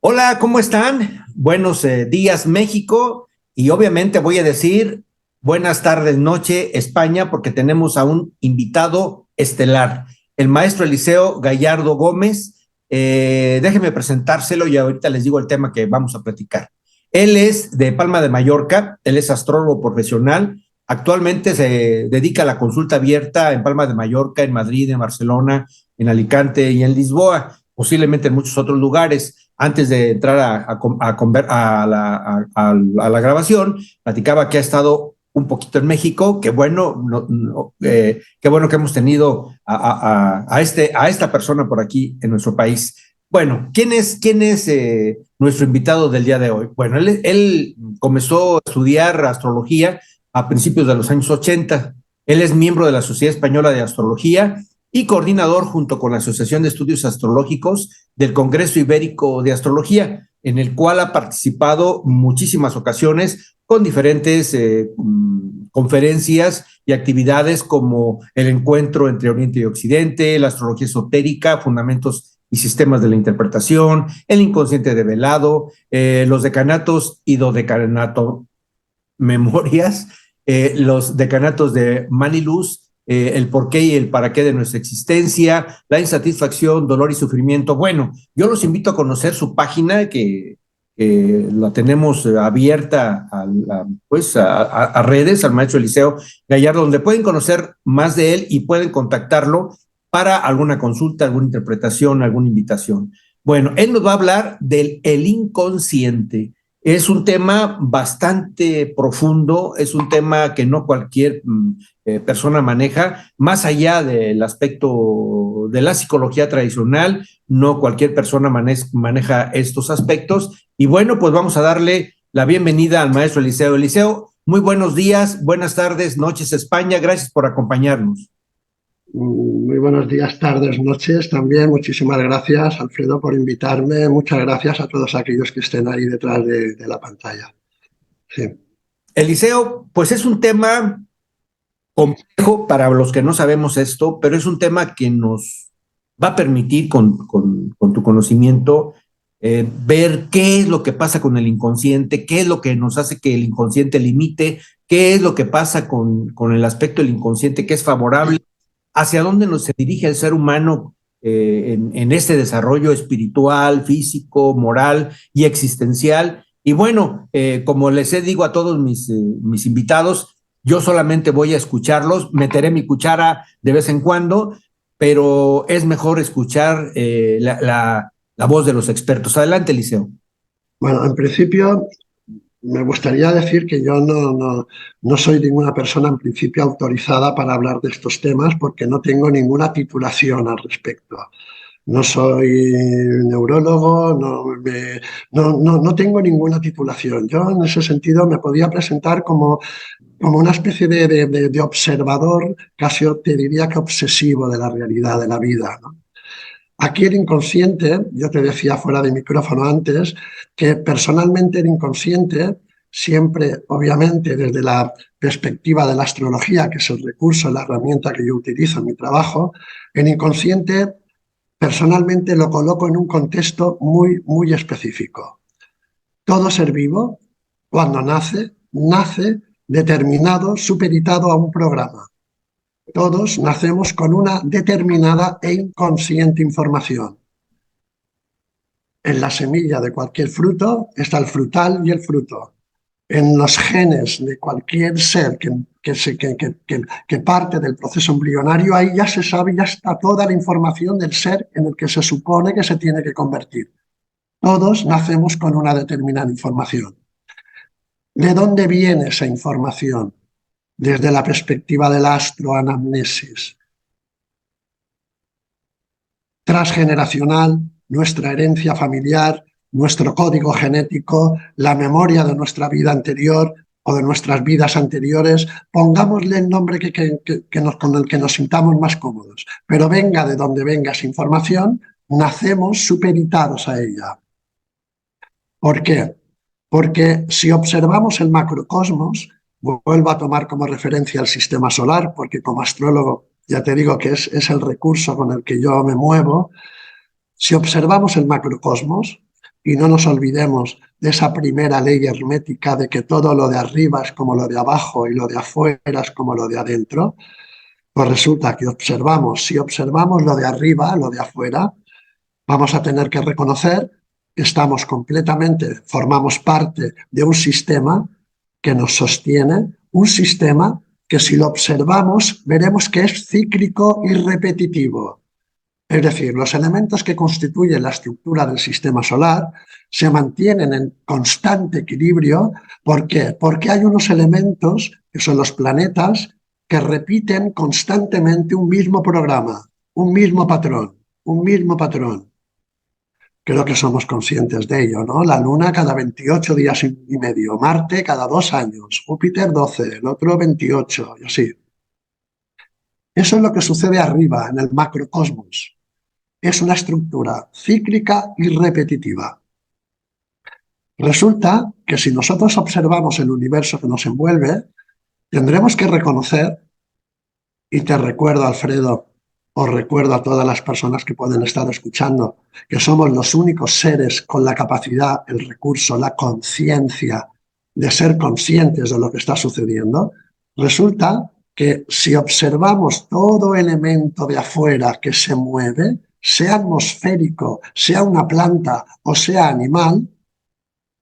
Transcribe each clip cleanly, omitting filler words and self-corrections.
Hola, ¿cómo están? Buenos días, México. Y obviamente voy a decir buenas tardes, noche, España, porque tenemos a un invitado estelar, el maestro Eliseo Gallardo Gómez. Déjenme presentárselo y ahorita les digo el tema que vamos a platicar. Él es de Palma de Mallorca, él es astrólogo profesional. Actualmente se dedica a la consulta abierta en Palma de Mallorca, en Madrid, en Barcelona, en Alicante y en Lisboa, posiblemente en muchos otros lugares. Antes de entrar a la grabación, platicaba que ha estado un poquito en México. Qué bueno, qué bueno que hemos tenido a esta persona por aquí en nuestro país. Bueno, quién es nuestro invitado del día de hoy? Bueno, él comenzó a estudiar astrología a principios de los años 80. Él es miembro de la Sociedad Española de Astrología y coordinador junto con la Asociación de Estudios Astrológicos del Congreso Ibérico de Astrología, en el cual ha participado muchísimas ocasiones con diferentes conferencias y actividades como el encuentro entre Oriente y Occidente, la astrología esotérica, fundamentos y sistemas de la interpretación, el inconsciente develado, los decanatos y dodecanato memorias, los decanatos de Maniluz, el porqué y el para qué de nuestra existencia, la insatisfacción, dolor y sufrimiento. Bueno, yo los invito a conocer su página que la tenemos abierta a redes, al maestro Eliseo Gallardo, donde pueden conocer más de él y pueden contactarlo para alguna consulta, alguna interpretación, alguna invitación. Bueno, él nos va a hablar del el inconsciente. Es un tema bastante profundo, es un tema que no cualquier persona maneja, más allá del aspecto de la psicología tradicional, no cualquier persona maneja estos aspectos. Y bueno, pues vamos a darle la bienvenida al maestro Eliseo. Eliseo, muy buenos días, buenas tardes, noches España, gracias por acompañarnos. Muy buenos días, tardes, noches también. Muchísimas gracias, Alfredo, por invitarme. Muchas gracias a todos aquellos que estén ahí detrás de la pantalla. Sí. Eliseo, pues es un tema complejo para los que no sabemos esto, pero es un tema que nos va a permitir con tu conocimiento ver qué es lo que pasa con el inconsciente, qué es lo que nos hace que el inconsciente limite, qué es lo que pasa con el aspecto del inconsciente que es favorable, hacia dónde nos se dirige el ser humano en este desarrollo espiritual, físico, moral y existencial. Y bueno, como les digo a todos mis invitados, yo solamente voy a escucharlos, meteré mi cuchara de vez en cuando, pero es mejor escuchar la voz de los expertos. Adelante, Eliseo. Bueno, en principio me gustaría decir que yo no soy ninguna persona en principio autorizada para hablar de estos temas porque no tengo ninguna titulación al respecto. No soy neurólogo, no tengo ninguna titulación. Yo en ese sentido me podía presentar como una especie de observador, casi te diría que obsesivo de la realidad, de la vida, ¿no? Aquí el inconsciente, yo te decía fuera de micrófono antes, que personalmente el inconsciente, siempre, obviamente, desde la perspectiva de la astrología, que es el recurso, la herramienta que yo utilizo en mi trabajo, el inconsciente personalmente lo coloco en un contexto muy específico. Todo ser vivo, cuando nace determinado, supeditado a un programa. Todos nacemos con una determinada e inconsciente información. En la semilla de cualquier fruto está el frutal y el fruto. En los genes de cualquier ser que parte del proceso embrionario, ahí ya se sabe, ya está toda la información del ser en el que se supone que se tiene que convertir. Todos nacemos con una determinada información. ¿De dónde viene esa información? Desde la perspectiva de la astroanamnesis. Transgeneracional, nuestra herencia familiar, nuestro código genético, la memoria de nuestra vida anterior o de nuestras vidas anteriores, pongámosle el nombre con el que nos sintamos más cómodos. Pero venga de donde venga esa información, nacemos supeditados a ella. ¿Por qué? Porque si observamos el macrocosmos, vuelvo a tomar como referencia el sistema solar, porque como astrólogo ya te digo que es el recurso con el que yo me muevo. Si observamos el macrocosmos, y no nos olvidemos de esa primera ley hermética de que todo lo de arriba es como lo de abajo y lo de afuera es como lo de adentro, pues resulta que si observamos lo de arriba, lo de afuera, vamos a tener que reconocer que formamos parte de un sistema que nos sostiene, un sistema que si lo observamos veremos que es cíclico y repetitivo. Es decir, los elementos que constituyen la estructura del sistema solar se mantienen en constante equilibrio. ¿Por qué? Porque hay unos elementos, que son los planetas, que repiten constantemente un mismo programa, un mismo patrón, un mismo patrón. Creo que somos conscientes de ello, ¿no? La Luna cada 28 días y medio, Marte cada 2 años, Júpiter 12, el otro 28, y así. Eso es lo que sucede arriba, en el macrocosmos. Es una estructura cíclica y repetitiva. Resulta que si nosotros observamos el universo que nos envuelve, tendremos que reconocer, y te recuerdo, Alfredo, os recuerdo a todas las personas que pueden estar escuchando, que somos los únicos seres con la capacidad, el recurso, la conciencia de ser conscientes de lo que está sucediendo. Resulta que si observamos todo elemento de afuera que se mueve, sea atmosférico, sea una planta o sea animal,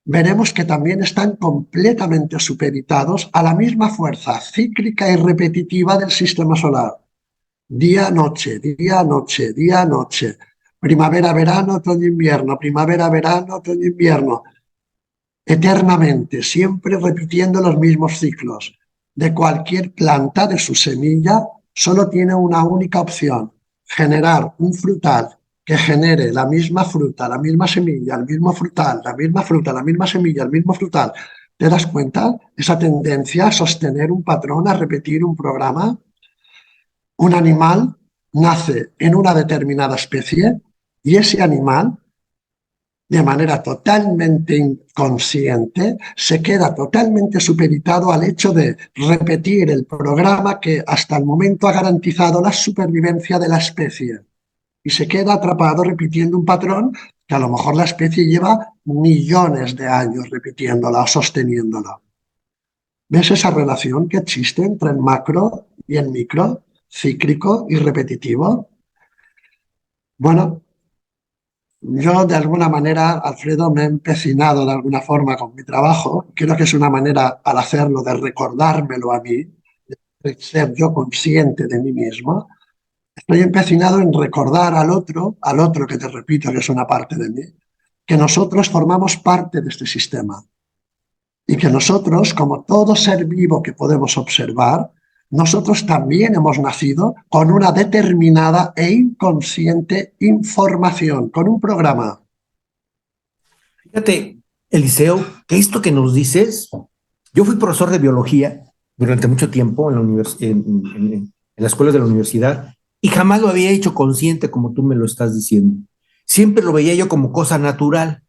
veremos que también están completamente supeditados a la misma fuerza cíclica y repetitiva del sistema solar. Día, noche, día, noche, día, noche. Primavera, verano, otoño, invierno. Primavera, verano, otoño, invierno. Eternamente, siempre repitiendo los mismos ciclos. De cualquier planta, de su semilla, solo tiene una única opción: generar un frutal que genere la misma fruta, la misma semilla, el mismo frutal, la misma fruta, la misma semilla, el mismo frutal. ¿Te das cuenta? Esa tendencia a sostener un patrón, a repetir un programa. Un animal nace en una determinada especie y ese animal, de manera totalmente inconsciente, se queda totalmente supeditado al hecho de repetir el programa que hasta el momento ha garantizado la supervivencia de la especie. Y se queda atrapado repitiendo un patrón que a lo mejor la especie lleva millones de años repitiéndola o sosteniéndola. ¿Ves esa relación que existe entre el macro y el micro, cíclico y repetitivo? Bueno, yo de alguna manera, Alfredo, me he empecinado de alguna forma con mi trabajo. Creo que es una manera, al hacerlo, de recordármelo a mí, de ser yo consciente de mí mismo. Estoy empecinado en recordar al otro que te repito que es una parte de mí, que nosotros formamos parte de este sistema y que nosotros, como todo ser vivo que podemos observar, nosotros también hemos nacido con una determinada e inconsciente información, con un programa. Fíjate, Eliseo, que esto que nos dices, yo fui profesor de biología durante mucho tiempo en la escuela de la universidad y jamás lo había hecho consciente como tú me lo estás diciendo. Siempre lo veía yo como cosa natural,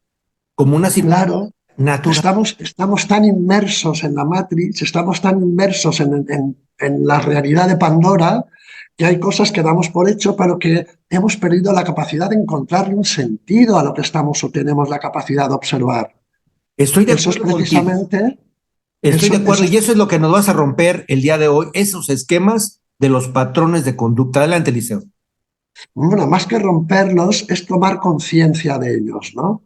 como una Claro, situación natural. estamos tan inmersos en la Matrix, estamos tan inmersos en la realidad de Pandora, que hay cosas que damos por hecho, pero que hemos perdido la capacidad de encontrarle un sentido a lo que estamos o tenemos la capacidad de observar. Estoy de Eso es acuerdo contigo. precisamente, Estoy de eso acuerdo es, y eso es lo que nos vas a romper el día de hoy, esos esquemas de los patrones de conducta. Adelante, Eliseo. bueno, más que romperlos, es tomar conciencia de ellos, ¿no?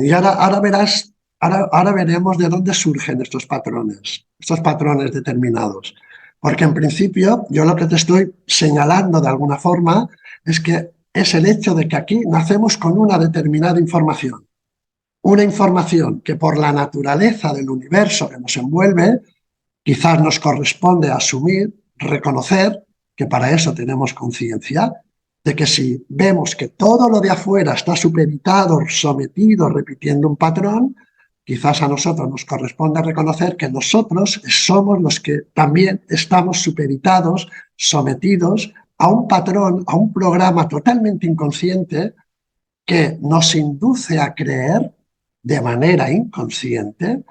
Y ahora verás, ahora veremos de dónde surgen estos patrones determinados. Porque en principio yo lo que te estoy señalando de alguna forma es que es el hecho de que aquí nacemos con una determinada información. Una información que por la naturaleza del universo que nos envuelve, quizás nos corresponde asumir, reconocer que para eso tenemos conciencia, de que si vemos que todo lo de afuera está supeditado, sometido, repitiendo un patrón, quizás a nosotros nos corresponde reconocer que nosotros somos los que también estamos supeditados, sometidos a un patrón, a un programa totalmente inconsciente que nos induce a creer de manera inconsciente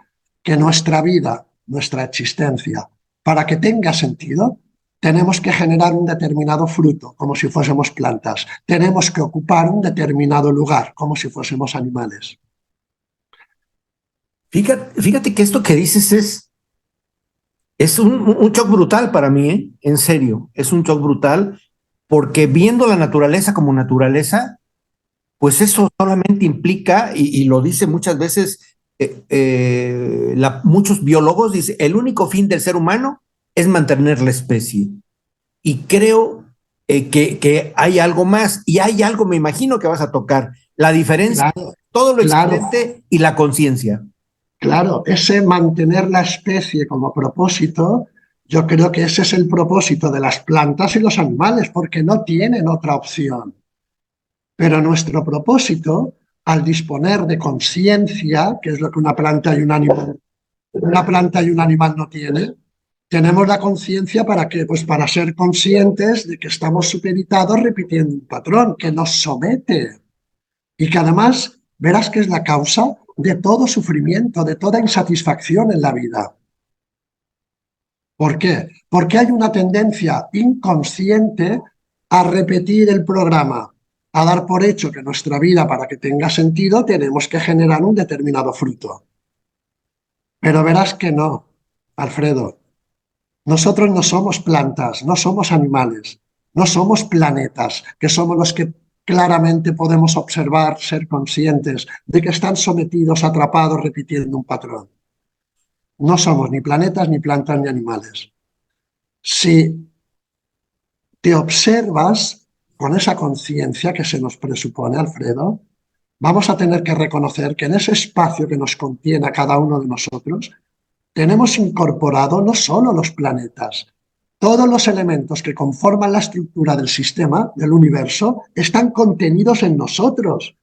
que nuestra vida, nuestra existencia, para que tenga sentido, tenemos que generar un determinado fruto, como si fuésemos plantas. Tenemos que ocupar un determinado lugar, como si fuésemos animales. Fíjate que esto que dices es un shock brutal para mí, ¿eh? En serio, es un shock brutal porque viendo la naturaleza como naturaleza, pues eso solamente implica, y lo dice muchas veces, muchos biólogos, dice, el único fin del ser humano es mantener la especie. Y creo que hay algo más, y hay algo, me imagino que vas a tocar, la diferencia, Claro, todo lo claro, existente y la conciencia. claro. Ese mantener la especie como propósito, yo creo que ese es el propósito de las plantas y los animales, porque no tienen otra opción. Pero nuestro propósito, al disponer de conciencia, que es lo que una planta y un animal no tienen, tenemos la conciencia para qué, pues para ser conscientes de que estamos supeditados repitiendo un patrón que nos somete y que además verás que es la causa de todo sufrimiento, de toda insatisfacción en la vida. ¿Por qué? Porque hay una tendencia inconsciente a repetir el programa, a dar por hecho que nuestra vida, para que tenga sentido, tenemos que generar un determinado fruto. Pero verás que no, Alfredo. Nosotros no somos plantas, no somos animales, no somos planetas, que somos los que claramente podemos observar, ser conscientes de que están sometidos, atrapados, repitiendo un patrón. No somos ni planetas, ni plantas, ni animales. Si te observas con esa conciencia que se nos presupone, Alfredo, vamos a tener que reconocer que en ese espacio que nos contiene a cada uno de nosotros, tenemos incorporado no solo los planetas, todos los elementos que conforman la estructura del sistema, del universo, están contenidos en nosotros.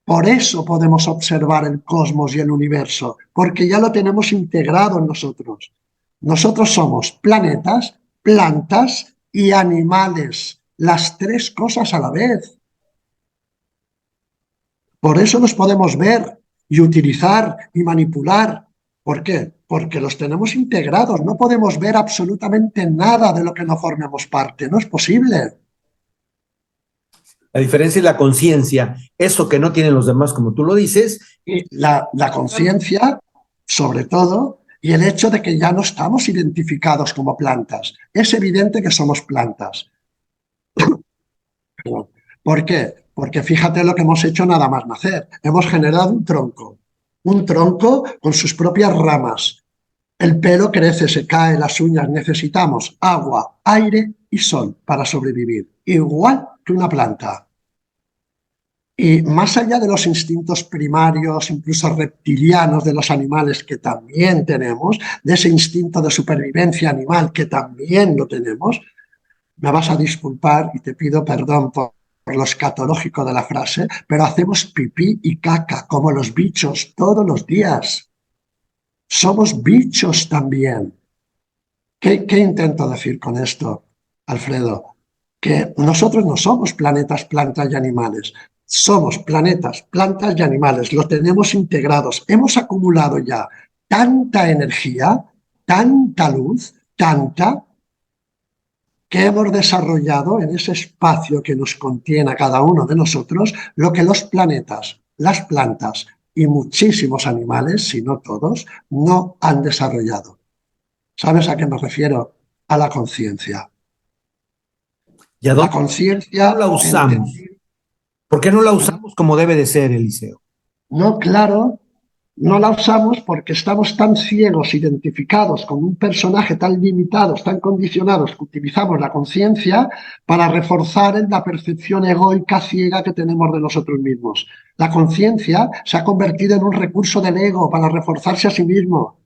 Por eso podemos observar el cosmos y el universo, porque ya lo tenemos integrado en nosotros. Nosotros somos planetas, plantas y animales, las tres cosas a la vez. Por eso los podemos ver y utilizar y manipular. ¿Por qué? Porque los tenemos integrados. No podemos ver absolutamente nada de lo que no formemos parte. No es posible. La diferencia es la conciencia, eso que no tienen los demás, como tú lo dices. Y la conciencia, sobre todo, y el hecho de que ya no estamos identificados como plantas. Es evidente que somos plantas. ¿Por qué? Porque fíjate lo que hemos hecho nada más nacer. Hemos generado un tronco con sus propias ramas. El pelo crece, se cae, las uñas. Necesitamos agua, aire y sol para sobrevivir, igual que una planta. Y más allá de los instintos primarios, incluso reptilianos de los animales que también tenemos, de ese instinto de supervivencia animal que también lo tenemos, me vas a disculpar y te pido perdón por lo escatológico de la frase, pero hacemos pipí y caca como los bichos todos los días. Somos bichos también. ¿Qué intento decir con esto, Alfredo? Que nosotros no somos planetas, plantas y animales. Somos planetas, plantas y animales. Lo tenemos integrados. Hemos acumulado ya tanta energía, tanta luz, tanta, que hemos desarrollado en ese espacio que nos contiene a cada uno de nosotros, lo que los planetas, las plantas y muchísimos animales, si no todos, no han desarrollado. ¿Sabes a qué me refiero? A la conciencia. ¿Y a La dónde no conciencia la usamos? entendida. ¿Por qué no la usamos como debe de ser, Eliseo? No, claro, no la usamos porque estamos tan ciegos, identificados con un personaje tan limitados, tan condicionados, que utilizamos la conciencia para reforzar en la percepción egoica ciega que tenemos de nosotros mismos. La conciencia se ha convertido en un recurso del ego para reforzarse a sí mismo.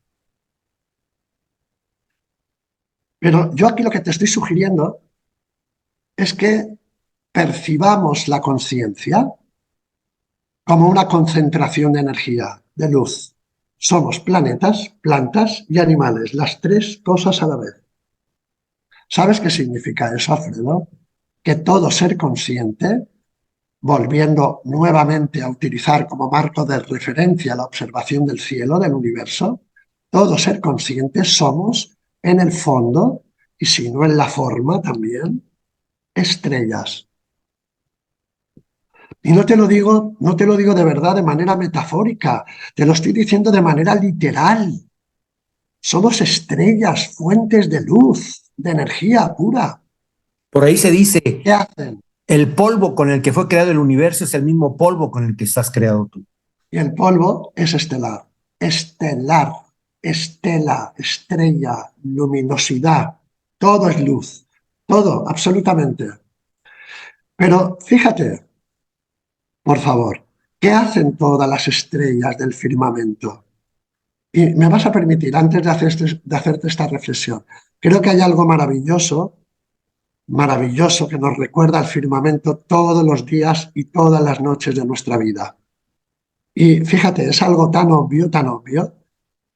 Pero yo aquí lo que te estoy sugiriendo es que percibamos la conciencia como una concentración de energía, de luz. Somos planetas, plantas y animales, las tres cosas a la vez. ¿Sabes qué significa eso, Alfredo? Que todo ser consciente, volviendo nuevamente a utilizar como marco de referencia la observación del cielo, del universo, todo ser consciente somos, en el fondo, y si no en la forma también, estrellas. Y no te lo digo de verdad de manera metafórica, te lo estoy diciendo de manera literal. Somos estrellas, fuentes de luz, de energía pura. Por ahí se dice, ¿Qué hacen? el polvo con el que fue creado el universo es el mismo polvo con el que estás creado tú. Y el polvo es estelar. Estelar, estela, estrella, luminosidad. Todo es luz. Todo, absolutamente. Pero fíjate, por favor, ¿qué hacen todas las estrellas del firmamento? Y me vas a permitir, antes de hacerte esta reflexión, creo que hay algo maravilloso, maravilloso que nos recuerda al firmamento todos los días y todas las noches de nuestra vida. Y fíjate, es algo tan obvio,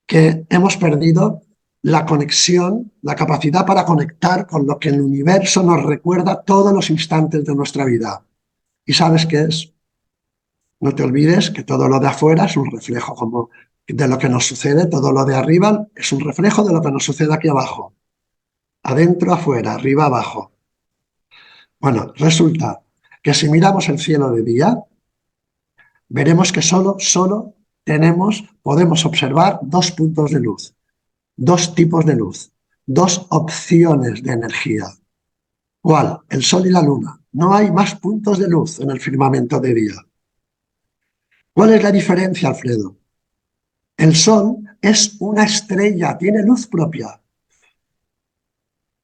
que hemos perdido la conexión, la capacidad para conectar con lo que el universo nos recuerda todos los instantes de nuestra vida. ¿Y sabes qué es? No te olvides que todo lo de afuera es un reflejo como de lo que nos sucede, todo lo de arriba es un reflejo de lo que nos sucede aquí abajo. Adentro, afuera, arriba, abajo. Bueno, resulta que si miramos el cielo de día, veremos que solo podemos observar dos puntos de luz, dos tipos de luz, dos opciones de energía. ¿Cuál? El sol y la luna. No hay más puntos de luz en el firmamento de día. ¿Cuál es la diferencia, Alfredo? El sol es una estrella, tiene luz propia.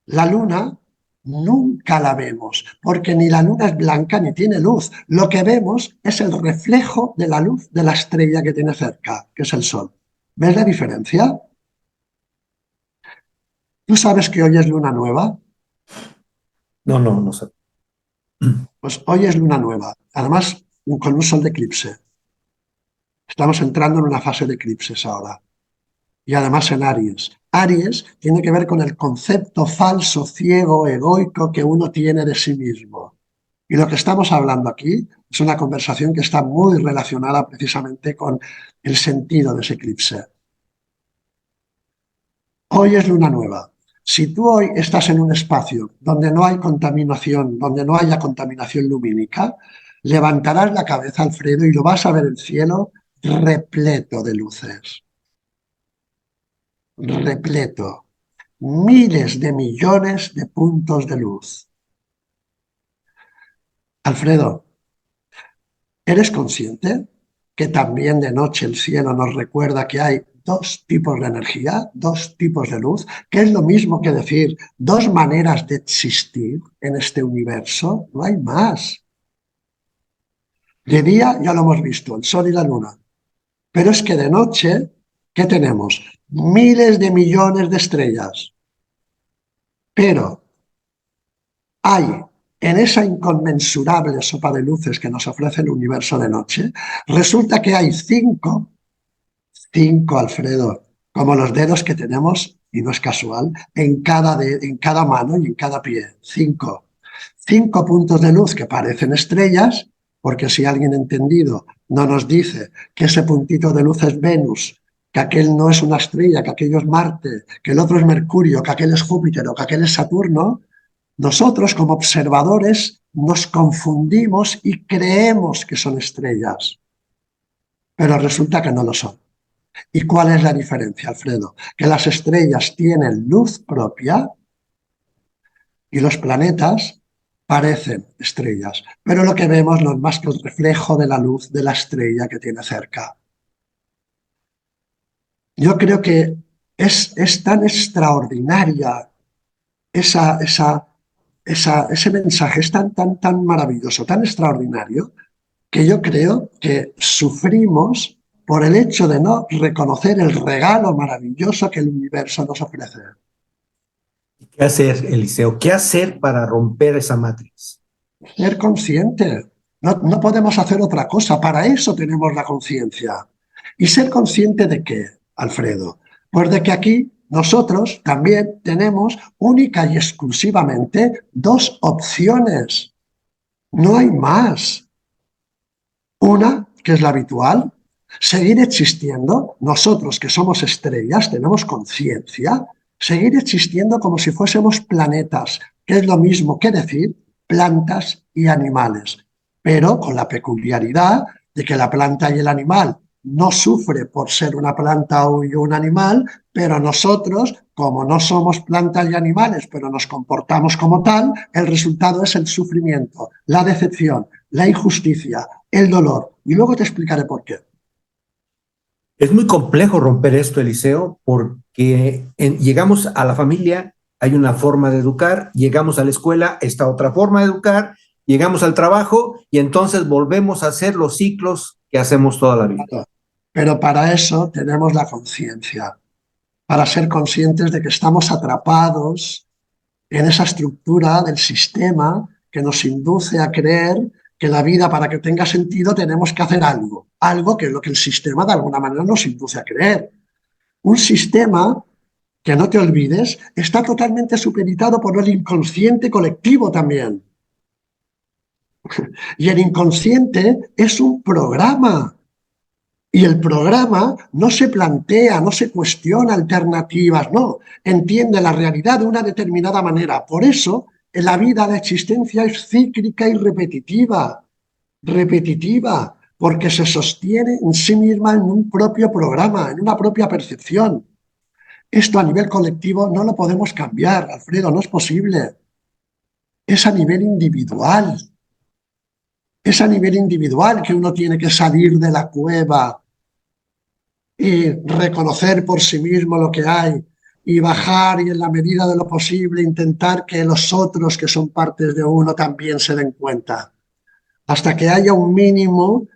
La luna nunca la vemos, porque ni la luna es blanca ni tiene luz. Lo que vemos es el reflejo de la luz de la estrella que tiene cerca, que es el sol. ¿Ves la diferencia? ¿Tú sabes que hoy es luna nueva? No sé. Pues hoy es luna nueva, además con un sol de eclipse. Estamos entrando en una fase de eclipses ahora. Y además en Aries. Aries tiene que ver con el concepto falso, ciego, egoico que uno tiene de sí mismo. Y lo que estamos hablando aquí es una conversación que está muy relacionada precisamente con el sentido de ese eclipse. Hoy es luna nueva. Si tú hoy estás en un espacio donde no hay contaminación, donde no haya contaminación lumínica, levantarás la cabeza, Alfredo, y lo vas a ver el cielo repleto de luces. Repleto. Miles de millones de puntos de luz. Alfredo, ¿eres consciente que también de noche el cielo nos recuerda que hay dos tipos de energía, dos tipos de luz, que es lo mismo que decir dos maneras de existir en este universo? No hay más. De día ya lo hemos visto, el sol y la luna. Pero es que de noche, ¿qué tenemos? Miles de millones de estrellas. Pero hay en esa inconmensurable sopa de luces que nos ofrece el universo de noche, resulta que hay cinco, Alfredo, como los dedos que tenemos, y no es casual, en cada mano y en cada pie. Cinco puntos de luz que parecen estrellas, porque si alguien entendido no nos dice que ese puntito de luz es Venus, que aquel no es una estrella, que aquello es Marte, que el otro es Mercurio, que aquel es Júpiter o que aquel es Saturno, nosotros como observadores nos confundimos y creemos que son estrellas, pero resulta que no lo son. ¿Y cuál es la diferencia, Alfredo? Que las estrellas tienen luz propia y los planetas parecen estrellas, pero lo que vemos no es más que el reflejo de la luz de la estrella que tiene cerca. Yo creo que es tan extraordinaria ese mensaje, es tan maravilloso, tan extraordinario, que yo creo que sufrimos por el hecho de no reconocer el regalo maravilloso que el universo nos ofrece. ¿Qué hacer, Eliseo? ¿Qué hacer para romper esa matriz? Ser consciente. No podemos hacer otra cosa. Para eso tenemos la conciencia. ¿Y ser consciente de qué, Alfredo? Pues de que aquí nosotros también tenemos única y exclusivamente dos opciones. No hay más. Una, que es la habitual, seguir existiendo. Nosotros que somos estrellas tenemos conciencia seguir existiendo como si fuésemos planetas, que es lo mismo que decir plantas y animales, pero con la peculiaridad de que la planta y el animal no sufre por ser una planta o un animal, pero nosotros, como no somos plantas y animales, pero nos comportamos como tal, el resultado es el sufrimiento, la decepción, la injusticia, el dolor. Y luego te explicaré por qué. Es muy complejo romper esto, Eliseo, porque llegamos a la familia, hay una forma de educar, llegamos a la escuela, está otra forma de educar, llegamos al trabajo y entonces volvemos a hacer los ciclos que hacemos toda la vida. Pero para eso tenemos la conciencia, para ser conscientes de que estamos atrapados en esa estructura del sistema que nos induce a creer que la vida, para que tenga sentido, tenemos que hacer algo, algo que es lo que el sistema de alguna manera nos induce a creer. Un sistema que no te olvides, está totalmente supeditado por el inconsciente colectivo también. Y el inconsciente es un programa. Y el programa no se plantea, no se cuestiona alternativas, no. Entiende la realidad de una determinada manera. Por eso, en la vida la existencia es cíclica y repetitiva. Repetitiva, porque se sostiene en sí misma en un propio programa, en una propia percepción. Esto a nivel colectivo no lo podemos cambiar, Alfredo, no es posible. Es a nivel individual. Es a nivel individual que uno tiene que salir de la cueva y reconocer por sí mismo lo que hay y bajar y en la medida de lo posible intentar que los otros que son partes de uno también se den cuenta. Hasta que haya un mínimo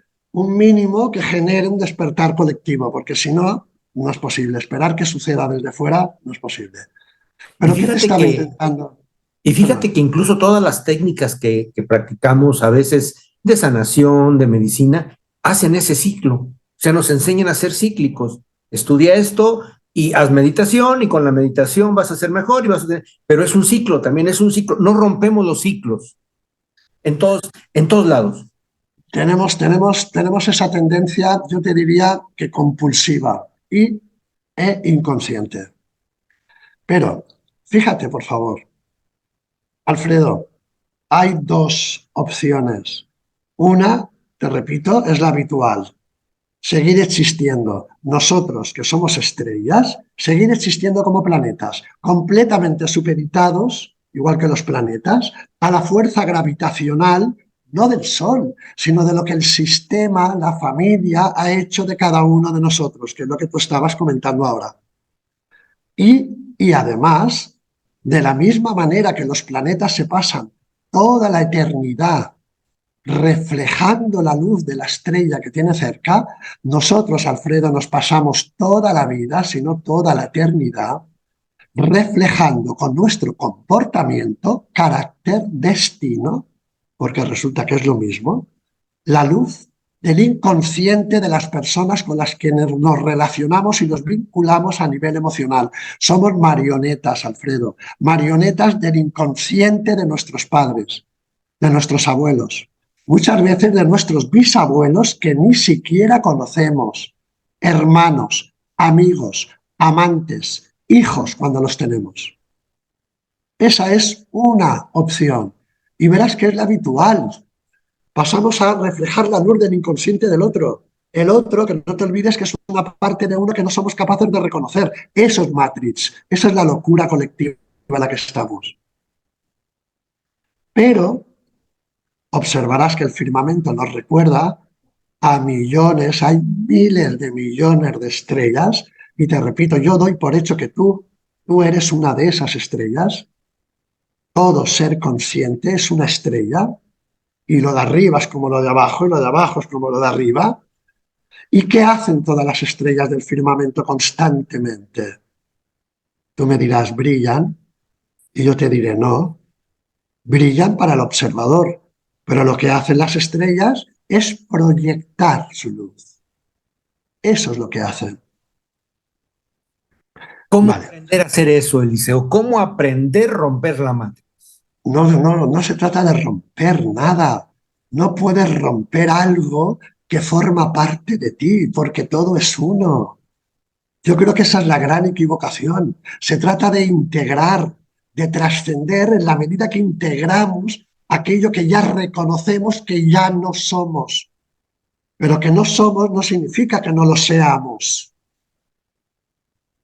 que genere un despertar colectivo, porque si no, no es posible. Esperar que suceda desde fuera no es posible. Y ¿Pero qué te fíjate estaba que, intentando? y fíjate Perdón. que incluso todas las técnicas que practicamos a veces de sanación, de medicina, hacen ese ciclo. O sea, nos enseñan a ser cíclicos. Estudia esto y haz meditación y con la meditación vas a ser mejor y vas a tener, pero es un ciclo, también es un ciclo. No rompemos los ciclos en todos lados. Tenemos esa tendencia, yo te diría que compulsiva e inconsciente. Pero, fíjate, por favor, Alfredo, hay dos opciones. Una, te repito, es la habitual, seguir existiendo. Nosotros, que somos estrellas, seguir existiendo como planetas, completamente supeditados, igual que los planetas, a la fuerza gravitacional, no del Sol, sino de lo que el sistema, la familia, ha hecho de cada uno de nosotros, que es lo que tú estabas comentando ahora. Y además, de la misma manera que los planetas se pasan toda la eternidad reflejando la luz de la estrella que tiene cerca, nosotros, Alfredo, nos pasamos toda la vida, si no toda la eternidad, reflejando con nuestro comportamiento, carácter, destino, porque resulta que es lo mismo, la luz del inconsciente de las personas con las que nos relacionamos y nos vinculamos a nivel emocional. Somos marionetas, Alfredo, marionetas del inconsciente de nuestros padres, de nuestros abuelos, muchas veces de nuestros bisabuelos que ni siquiera conocemos, hermanos, amigos, amantes, hijos cuando los tenemos. Esa es una opción y verás que es la habitual. Pasamos a reflejar la luz del inconsciente del otro. El otro, que no te olvides que es una parte de uno que no somos capaces de reconocer. Eso es Matrix, esa es la locura colectiva en la que estamos. Pero observarás que el firmamento nos recuerda a millones, hay miles de millones de estrellas, y te repito, yo doy por hecho que tú eres una de esas estrellas. Todo ser consciente es una estrella, y lo de arriba es como lo de abajo, y lo de abajo es como lo de arriba. ¿Y qué hacen todas las estrellas del firmamento constantemente? Tú me dirás, brillan, y yo te diré, no, brillan para el observador, pero lo que hacen las estrellas es proyectar su luz. Eso es lo que hacen. ¿Cómo Vale. aprender a hacer eso, Eliseo? ¿Cómo aprender a romper la matriz? No se trata de romper nada. No puedes romper algo que forma parte de ti, porque todo es uno. Yo creo que esa es la gran equivocación. Se trata de integrar, de trascender en la medida que integramos aquello que ya reconocemos que ya no somos. Pero que no somos no significa que no lo seamos.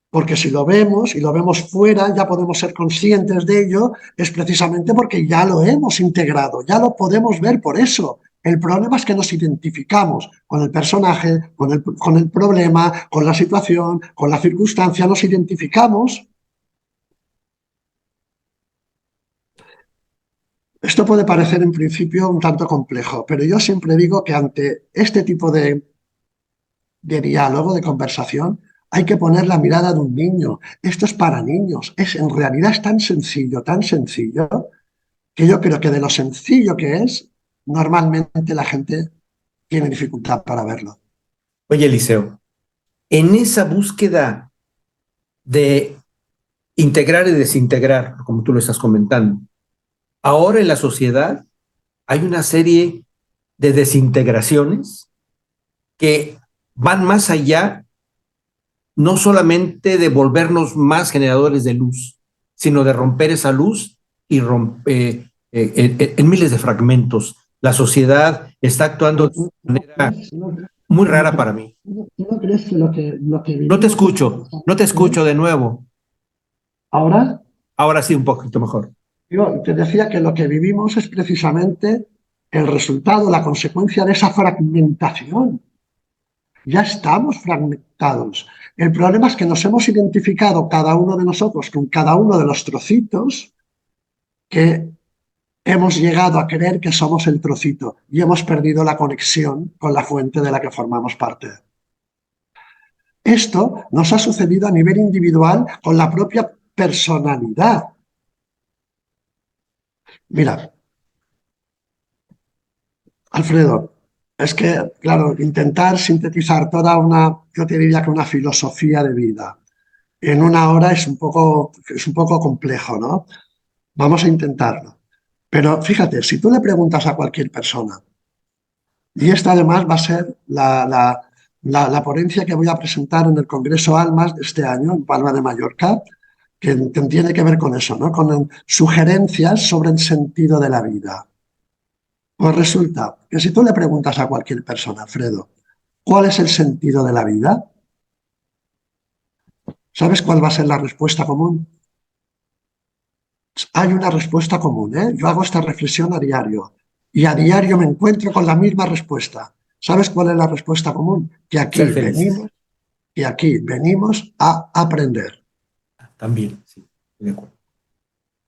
Porque si lo vemos y lo vemos fuera, ya podemos ser conscientes de ello, es precisamente porque ya lo hemos integrado, ya lo podemos ver por eso. El problema es que nos identificamos con el personaje, con el problema, con la situación, con la circunstancia, nos identificamos. Esto puede parecer en principio un tanto complejo, pero yo siempre digo que ante este tipo de diálogo, de conversación, hay que poner la mirada de un niño. Esto es para niños. En realidad es tan sencillo, que yo creo que de lo sencillo que es, normalmente la gente tiene dificultad para verlo. Oye, Eliseo, en esa búsqueda de integrar y desintegrar, como tú lo estás comentando, ahora en la sociedad hay una serie de desintegraciones que van más allá, no solamente de volvernos más generadores de luz, sino de romper esa luz y en miles de fragmentos. La sociedad está actuando de ¿No, una manera muy rara para mí. no crees que lo que No te vivimos es escucho, no te escucho de nuevo. ahora? Ahora sí, un poquito mejor. Yo te decía que lo que vivimos es precisamente el resultado, la consecuencia de esa fragmentación. Ya estamos fragmentados. El problema es que nos hemos identificado cada uno de nosotros con cada uno de los trocitos que hemos llegado a creer que somos el trocito y hemos perdido la conexión con la fuente de la que formamos parte. Esto nos ha sucedido a nivel individual con la propia personalidad. Mira, Alfredo, es que, claro, intentar sintetizar yo te diría que una filosofía de vida en una hora es un poco complejo, ¿no? Vamos a intentarlo. Pero fíjate, si tú le preguntas a cualquier persona, y esta además va a ser la ponencia que voy a presentar en el Congreso Almas de este año, en Palma de Mallorca, que tiene que ver con eso, ¿no? Con sugerencias sobre el sentido de la vida. Pues resulta que si tú le preguntas a cualquier persona, Alfredo, ¿cuál es el sentido de la vida? ¿Sabes cuál va a ser la respuesta común? Hay una respuesta común, ¿eh? Yo hago esta reflexión a diario y a diario me encuentro con la misma respuesta. ¿Sabes cuál es la respuesta común? Ser felices. Que aquí venimos a aprender. También, sí, de acuerdo.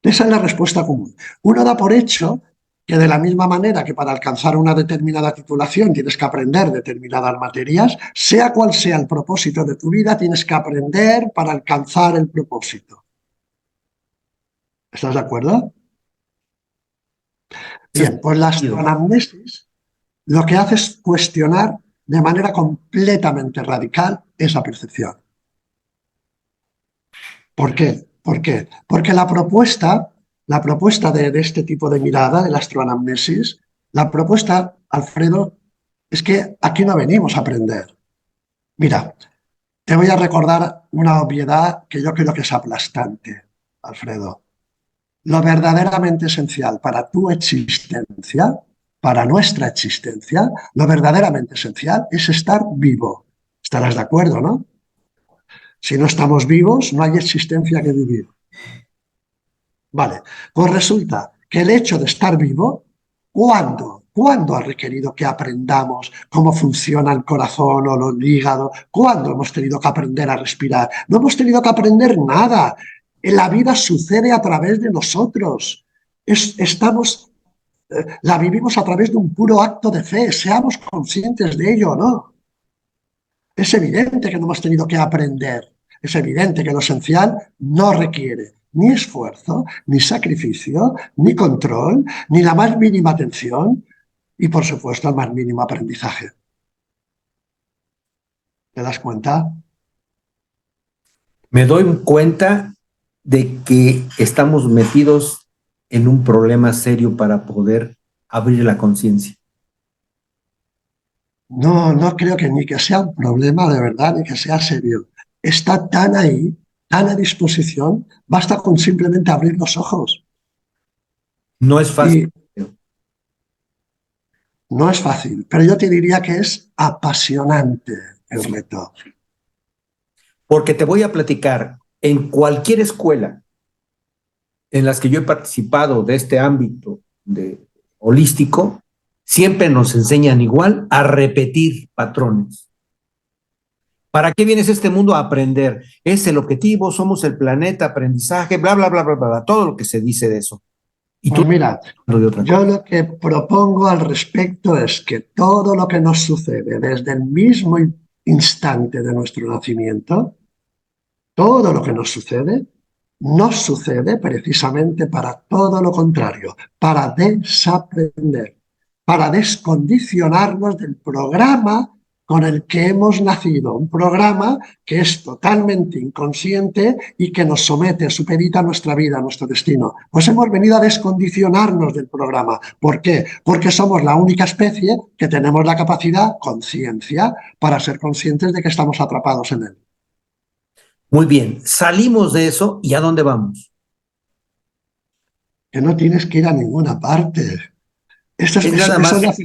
Esa es la respuesta común. Uno da por hecho que de la misma manera que para alcanzar una determinada titulación tienes que aprender determinadas materias, sea cual sea el propósito de tu vida, tienes que aprender para alcanzar el propósito. ¿Estás de acuerdo? Bien, pues la astroanamnesis lo que hace es cuestionar de manera completamente radical esa percepción. ¿Por qué? ¿Por qué? Porque la propuesta de este tipo de mirada, de la astroanamnesis, la propuesta, Alfredo, es que aquí no venimos a aprender. Mira, te voy a recordar una obviedad que yo creo que es aplastante, Alfredo. Lo verdaderamente esencial para tu existencia, para nuestra existencia, lo verdaderamente esencial es estar vivo. Estarás de acuerdo, ¿no? Si no estamos vivos, no hay existencia que vivir. Vale, pues resulta que el hecho de estar vivo, ¿cuándo ha requerido que aprendamos cómo funciona el corazón o el hígado? ¿Cuándo hemos tenido que aprender a respirar? No hemos tenido que aprender nada. La vida sucede a través de nosotros. La vivimos a través de un puro acto de fe, seamos conscientes de ello o no. Es evidente que no hemos tenido que aprender. Es evidente que lo esencial no requiere ni esfuerzo, ni sacrificio, ni control, ni la más mínima atención y, por supuesto, el más mínimo aprendizaje. ¿Te das cuenta? Me doy cuenta de que estamos metidos en un problema serio para poder abrir la conciencia. No, no creo que ni que sea un problema de verdad, ni que sea serio. está tan ahí, tan a disposición, basta con simplemente abrir los ojos. No es fácil. Y no es fácil, pero yo te diría que es apasionante el Sí. reto. Porque te voy a platicar, en cualquier escuela en las que yo he participado de este ámbito de holístico, siempre nos enseñan igual a repetir patrones. ¿Para qué vienes a este mundo? A aprender. Es el objetivo, somos el planeta, aprendizaje, bla, bla, bla, bla, bla, todo lo que se dice de eso. Y tú Pues mira, hablando de otra yo cosa. lo que propongo al respecto es que todo lo que nos sucede desde el mismo instante de nuestro nacimiento, todo lo que nos sucede precisamente para todo lo contrario, para desaprender, para descondicionarnos del programa con el que hemos nacido, un programa que es totalmente inconsciente y que nos somete, supedita nuestra vida, nuestro destino. Pues hemos venido a descondicionarnos del programa. ¿Por qué? Porque somos la única especie que tenemos la capacidad, conciencia, para ser conscientes de que estamos atrapados en él. Muy bien, salimos de eso y ¿a dónde vamos? Que no tienes que ir a ninguna parte. Es nada Esa más.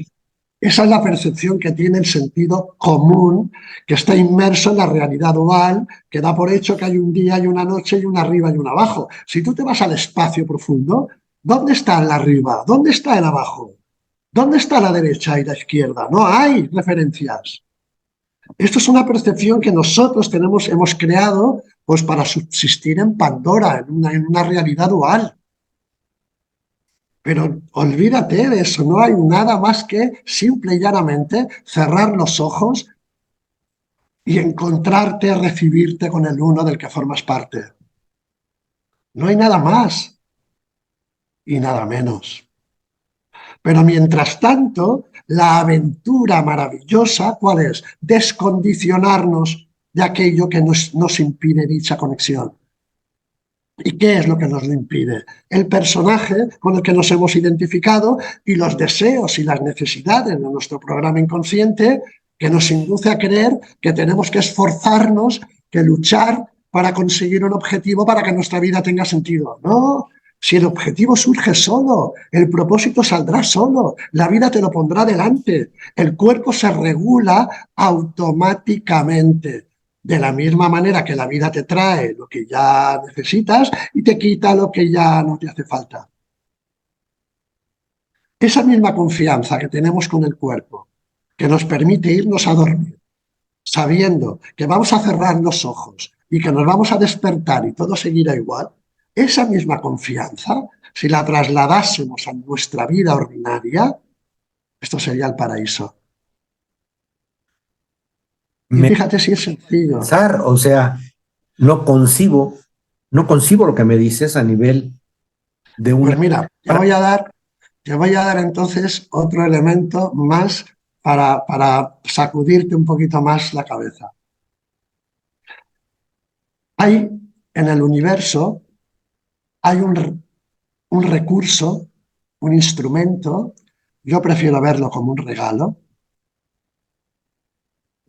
esa es la percepción que tiene el sentido común, que está inmerso en la realidad dual, que da por hecho que hay un día y una noche y un arriba y un abajo. Si tú te vas al espacio profundo, ¿dónde está el arriba? ¿Dónde está el abajo? ¿Dónde está la derecha y la izquierda? No hay referencias. Esto es una percepción que nosotros hemos creado pues, para subsistir en Pandora, en una realidad dual. Pero olvídate de eso, no hay nada más que simple y llanamente cerrar los ojos y encontrarte, recibirte con el uno del que formas parte. No hay nada más y nada menos. Pero mientras tanto, la aventura maravillosa, ¿cuál es? Descondicionarnos de aquello que nos impide dicha conexión. ¿Y qué es lo que nos lo impide? El personaje con el que nos hemos identificado y los deseos y las necesidades de nuestro programa inconsciente que nos induce a creer que tenemos que esforzarnos, que luchar para conseguir un objetivo para que nuestra vida tenga sentido. No, si el objetivo surge solo, el propósito saldrá solo, la vida te lo pondrá delante, el cuerpo se regula automáticamente. De la misma manera que la vida te trae lo que ya necesitas y te quita lo que ya no te hace falta. Esa misma confianza que tenemos con el cuerpo, que nos permite irnos a dormir, sabiendo que vamos a cerrar los ojos y que nos vamos a despertar y todo seguirá igual, esa misma confianza, si la trasladásemos a nuestra vida ordinaria, esto sería el paraíso. Y Me fíjate si es sencillo. pensar, o sea, no concibo, no concibo lo que me dices a nivel de Pues una. mira, te voy a dar entonces otro elemento más para sacudirte un poquito más la cabeza. Hay en el universo, hay un recurso, un instrumento, yo prefiero verlo como un regalo,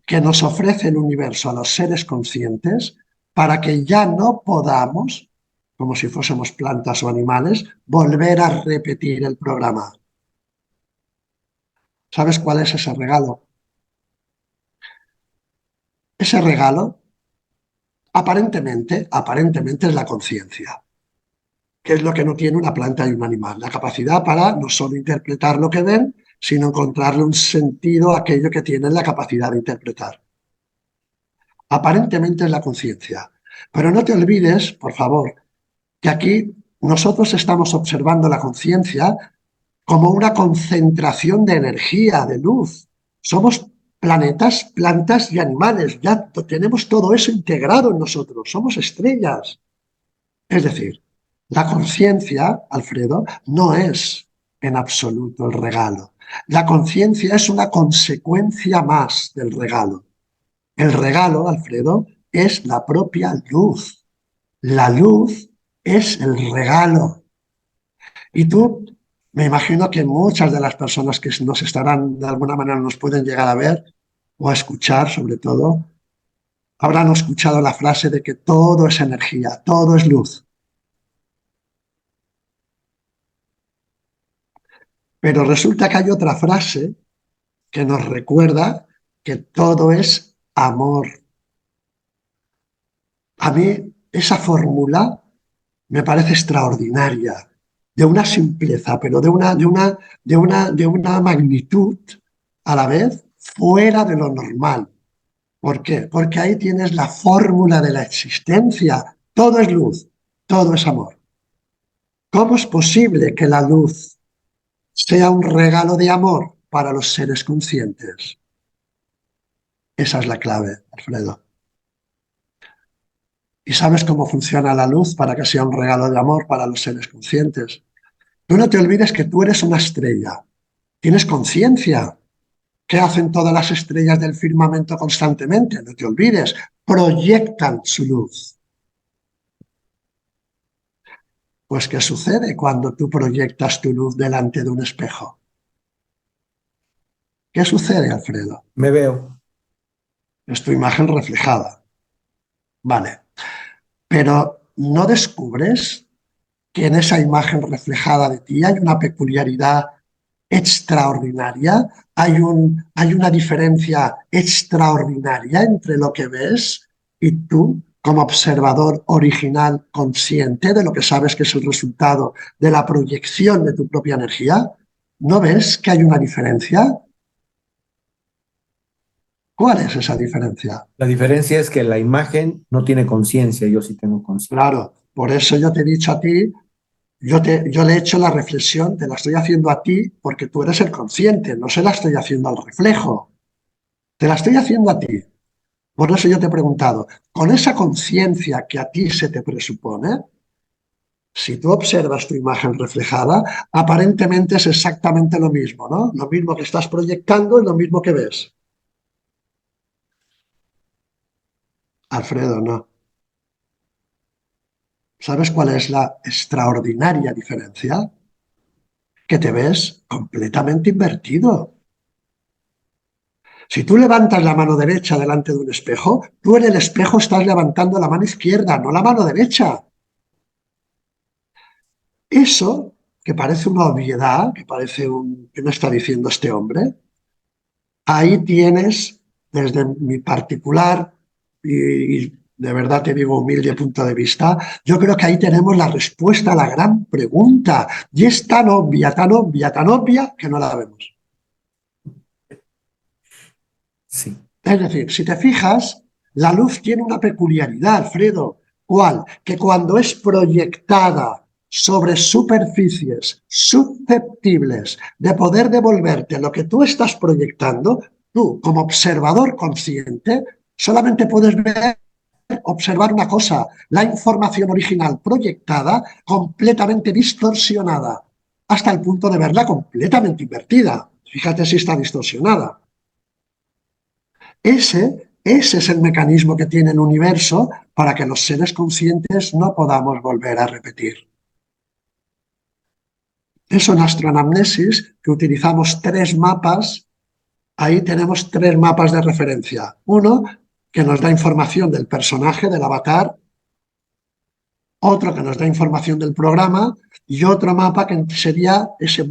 que nos ofrece el universo a los seres conscientes para que ya no podamos, como si fuésemos plantas o animales, volver a repetir el programa. ¿Sabes cuál es ese regalo? Ese regalo aparentemente es la conciencia, que es lo que no tiene una planta y un animal, la capacidad para no solo interpretar lo que ven, sino encontrarle un sentido a aquello que tienen la capacidad de interpretar. Aparentemente es la conciencia, pero no te olvides, por favor, que aquí nosotros estamos observando la conciencia como una concentración de energía, de luz. Somos planetas, plantas y animales. Ya tenemos todo eso integrado en nosotros. Somos estrellas. Es decir, la conciencia, Alfredo, no es en absoluto el regalo. La conciencia es una consecuencia más del regalo. El regalo, Alfredo, es la propia luz. La luz es el regalo. Y tú, me imagino que muchas de las personas que nos estarán, de alguna manera, nos pueden llegar a ver o a escuchar, sobre todo, Habrán escuchado la frase de que todo es energía, todo es luz. Pero resulta que hay otra frase que nos recuerda que todo es amor. A mí esa fórmula me parece extraordinaria, de una simpleza, pero de una magnitud a la vez fuera de lo normal. ¿Por qué? Porque ahí tienes la fórmula de la existencia. Todo es luz, todo es amor. ¿Cómo es posible que la luz sea un regalo de amor para los seres conscientes? Esa es la clave, Alfredo. ¿Y sabes cómo funciona la luz para que sea un regalo de amor para los seres conscientes? Tú no te olvides que tú eres una estrella. Tienes conciencia. ¿Qué hacen todas las estrellas del firmamento constantemente? No te olvides. Proyectan su luz. Pues, ¿qué sucede cuando tú proyectas tu luz delante de un espejo? ¿Qué sucede, Alfredo? Me veo. Es tu imagen reflejada. Vale. Pero ¿no descubres que en esa imagen reflejada de ti hay una peculiaridad extraordinaria? Hay una diferencia extraordinaria entre lo que ves y tú, como observador original, consciente de lo que sabes que es el resultado de la proyección de tu propia energía. ¿No ves que hay una diferencia? ¿Cuál es esa diferencia? La diferencia es que la imagen no tiene conciencia, yo sí tengo conciencia. Claro, por eso yo te he dicho a ti, yo le he hecho la reflexión, te la estoy haciendo a ti porque tú eres el consciente, no se la estoy haciendo al reflejo, te la estoy haciendo a ti. Por eso yo te he preguntado, con esa conciencia que a ti se te presupone, si tú observas tu imagen reflejada, aparentemente es exactamente lo mismo, ¿no? Lo mismo que estás proyectando y lo mismo que ves. Alfredo, no. ¿Sabes cuál es la extraordinaria diferencia? Que te ves completamente invertido. Si tú levantas la mano derecha delante de un espejo, tú en el espejo estás levantando la mano izquierda, no la mano derecha. Eso, que parece una obviedad, que parece un... ¿Qué me está diciendo este hombre? Ahí tienes, desde mi particular y de verdad te digo humilde punto de vista, yo creo que ahí tenemos la respuesta a la gran pregunta. Y es tan obvia, tan obvia, tan obvia que no la vemos. Sí. Es decir, si te fijas, la luz tiene una peculiaridad, Alfredo. ¿Cuál? Que cuando es proyectada sobre superficies susceptibles de poder devolverte lo que tú estás proyectando, tú, como observador consciente, solamente puedes ver, observar una cosa, la información original proyectada completamente distorsionada, hasta el punto de verla completamente invertida. Fíjate si está distorsionada. Ese es el mecanismo que tiene el universo para que los seres conscientes no podamos volver a repetir. Eso en astroanamnesis, que utilizamos tres mapas, ahí tenemos tres mapas de referencia. Uno que nos da información del personaje, del avatar, otro que nos da información del programa y otro mapa que sería ese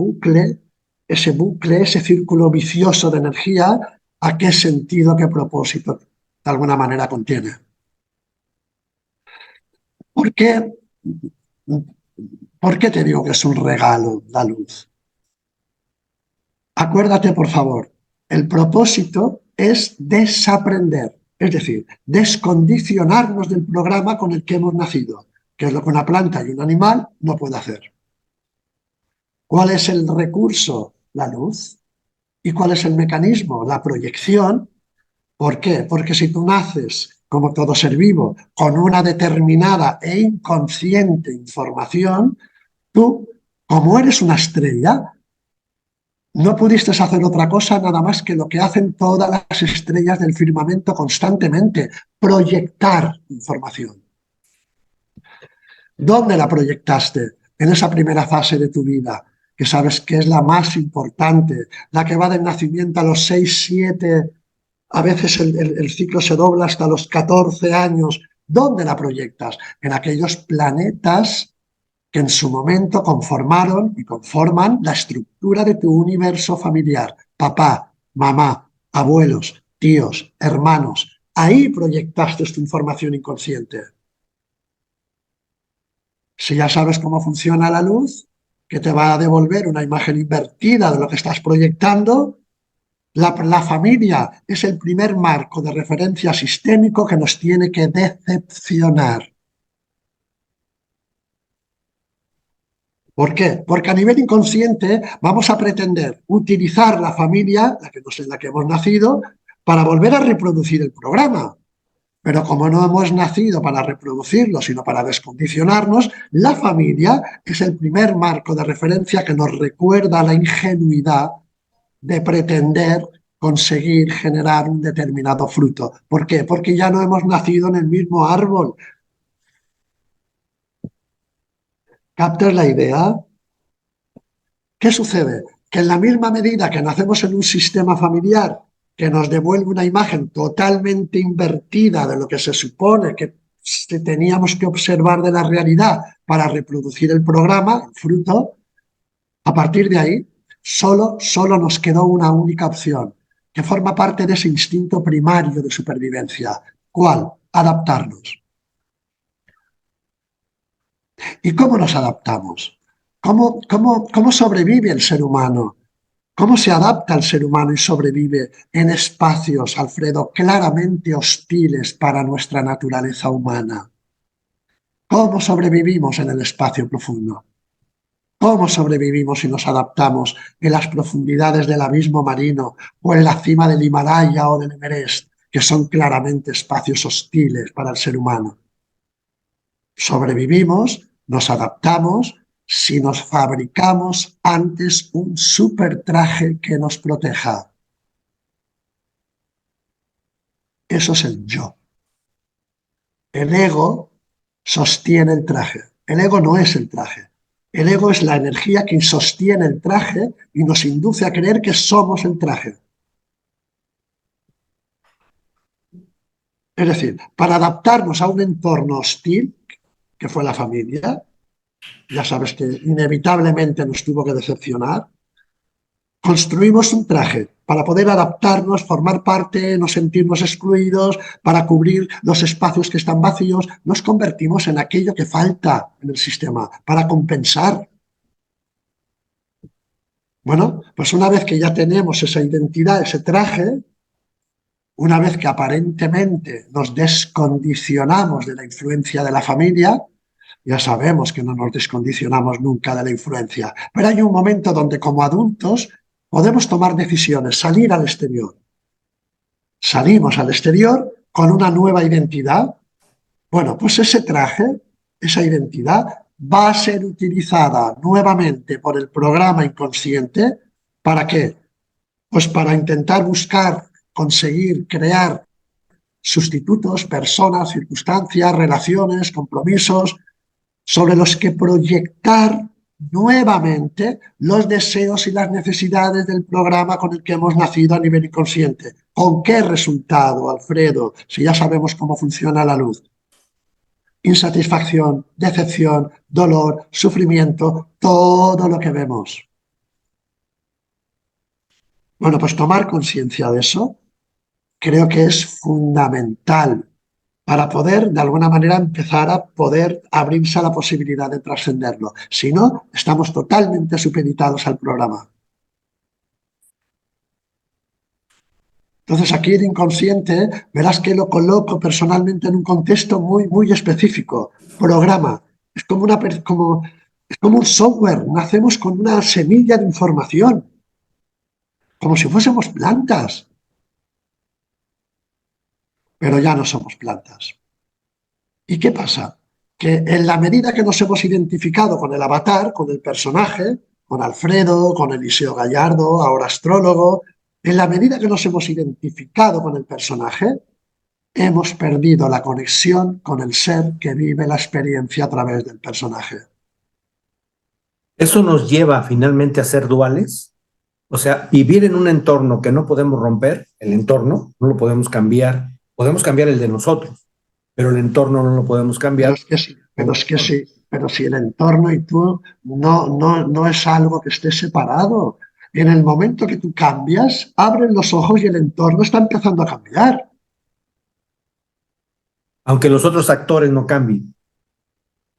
círculo vicioso de energía, a qué sentido, qué propósito de alguna manera contiene. ¿Por qué? ¿Por qué te digo que es un regalo la luz? Acuérdate, por favor, el propósito es desaprender, es decir, descondicionarnos del programa con el que hemos nacido, que es lo que una planta y un animal no puede hacer. ¿Cuál es el recurso? La luz. ¿Y cuál es el mecanismo? La proyección. ¿Por qué? Porque si tú naces, como todo ser vivo, con una determinada e inconsciente información, tú, como eres una estrella, no pudiste hacer otra cosa nada más que lo que hacen todas las estrellas del firmamento constantemente, proyectar información. ¿Dónde la proyectaste? En esa primera fase de tu vida, que sabes que es la más importante, la que va del nacimiento a los 6, 7 a veces el ciclo se dobla hasta los 14 años. ¿Dónde la proyectas? En aquellos planetas que en su momento conformaron y conforman la estructura de tu universo familiar. Papá, mamá, abuelos, tíos, hermanos. Ahí proyectaste tu información inconsciente. Si ya sabes cómo funciona la luz, que te va a devolver una imagen invertida de lo que estás proyectando, la familia es el primer marco de referencia sistémico que nos tiene que decepcionar. ¿Por qué? Porque a nivel inconsciente vamos a pretender utilizar la familia, en la que hemos nacido, para volver a reproducir el programa. Pero como no hemos nacido para reproducirlo, sino para descondicionarnos, la familia es el primer marco de referencia que nos recuerda la ingenuidad de pretender conseguir generar un determinado fruto. ¿Por qué? Porque ya no hemos nacido en el mismo árbol. ¿Captas la idea? ¿Qué sucede? Que en la misma medida que nacemos en un sistema familiar que nos devuelve una imagen totalmente invertida de lo que se supone que teníamos que observar de la realidad para reproducir el programa, el fruto, a partir de ahí solo nos quedó una única opción, que forma parte de ese instinto primario de supervivencia. ¿Cuál? Adaptarnos. ¿Y cómo nos adaptamos? ¿Cómo sobrevive el ser humano? ¿Cómo se adapta el ser humano y sobrevive en espacios, Alfredo, claramente hostiles para nuestra naturaleza humana? ¿Cómo sobrevivimos en el espacio profundo? ¿Cómo sobrevivimos y nos adaptamos en las profundidades del abismo marino o en la cima del Himalaya o del Everest, que son claramente espacios hostiles para el ser humano? Sobrevivimos, nos adaptamos si nos fabricamos antes un super traje que nos proteja. Eso es el yo. El ego sostiene el traje. El ego no es el traje. El ego es la energía que sostiene el traje y nos induce a creer que somos el traje. Es decir, para adaptarnos a un entorno hostil, que fue la familia, ya sabes que inevitablemente nos tuvo que decepcionar, construimos un traje para poder adaptarnos, formar parte, no sentirnos excluidos, para cubrir los espacios que están vacíos. Nos convertimos en aquello que falta en el sistema, para compensar. Bueno, pues una vez que ya tenemos esa identidad, ese traje, una vez que aparentemente nos descondicionamos de la influencia de la familia, ya sabemos que no nos descondicionamos nunca de la influencia, pero hay un momento donde como adultos podemos tomar decisiones, salir al exterior. Salimos al exterior con una nueva identidad. Bueno, pues ese traje, esa identidad, va a ser utilizada nuevamente por el programa inconsciente. ¿Para qué? Pues para intentar buscar, conseguir, crear sustitutos, personas, circunstancias, relaciones, compromisos, sobre los que proyectar nuevamente los deseos y las necesidades del programa con el que hemos nacido a nivel inconsciente. ¿Con qué resultado, Alfredo? Si ya sabemos cómo funciona la luz. Insatisfacción, decepción, dolor, sufrimiento, todo lo que vemos. Bueno, pues tomar conciencia de eso creo que es fundamental para poder, de alguna manera, empezar a poder abrirse a la posibilidad de trascenderlo. Si no, estamos totalmente supeditados al programa. Entonces, aquí el inconsciente, verás que lo coloco personalmente en un contexto muy específico. Programa. Es como, es como un software. Nacemos con una semilla de información, como si fuésemos plantas. Pero ya no somos plantas. ¿Y qué pasa? Que en la medida que nos hemos identificado con el avatar, con el personaje, con Alfredo, con Eliseo Gallardo, ahora astrólogo, en la medida que nos hemos identificado con el personaje, hemos perdido la conexión con el ser que vive la experiencia a través del personaje. ¿Eso nos lleva finalmente a ser duales? O sea, vivir en un entorno que no podemos romper, el entorno, no lo podemos cambiar el de nosotros, pero el entorno no lo podemos Pero cambiar. es que sí, pero si el entorno y tú no es algo que esté separado. En el momento que tú cambias, abren los ojos y el entorno está empezando a cambiar. Aunque los otros actores no cambien.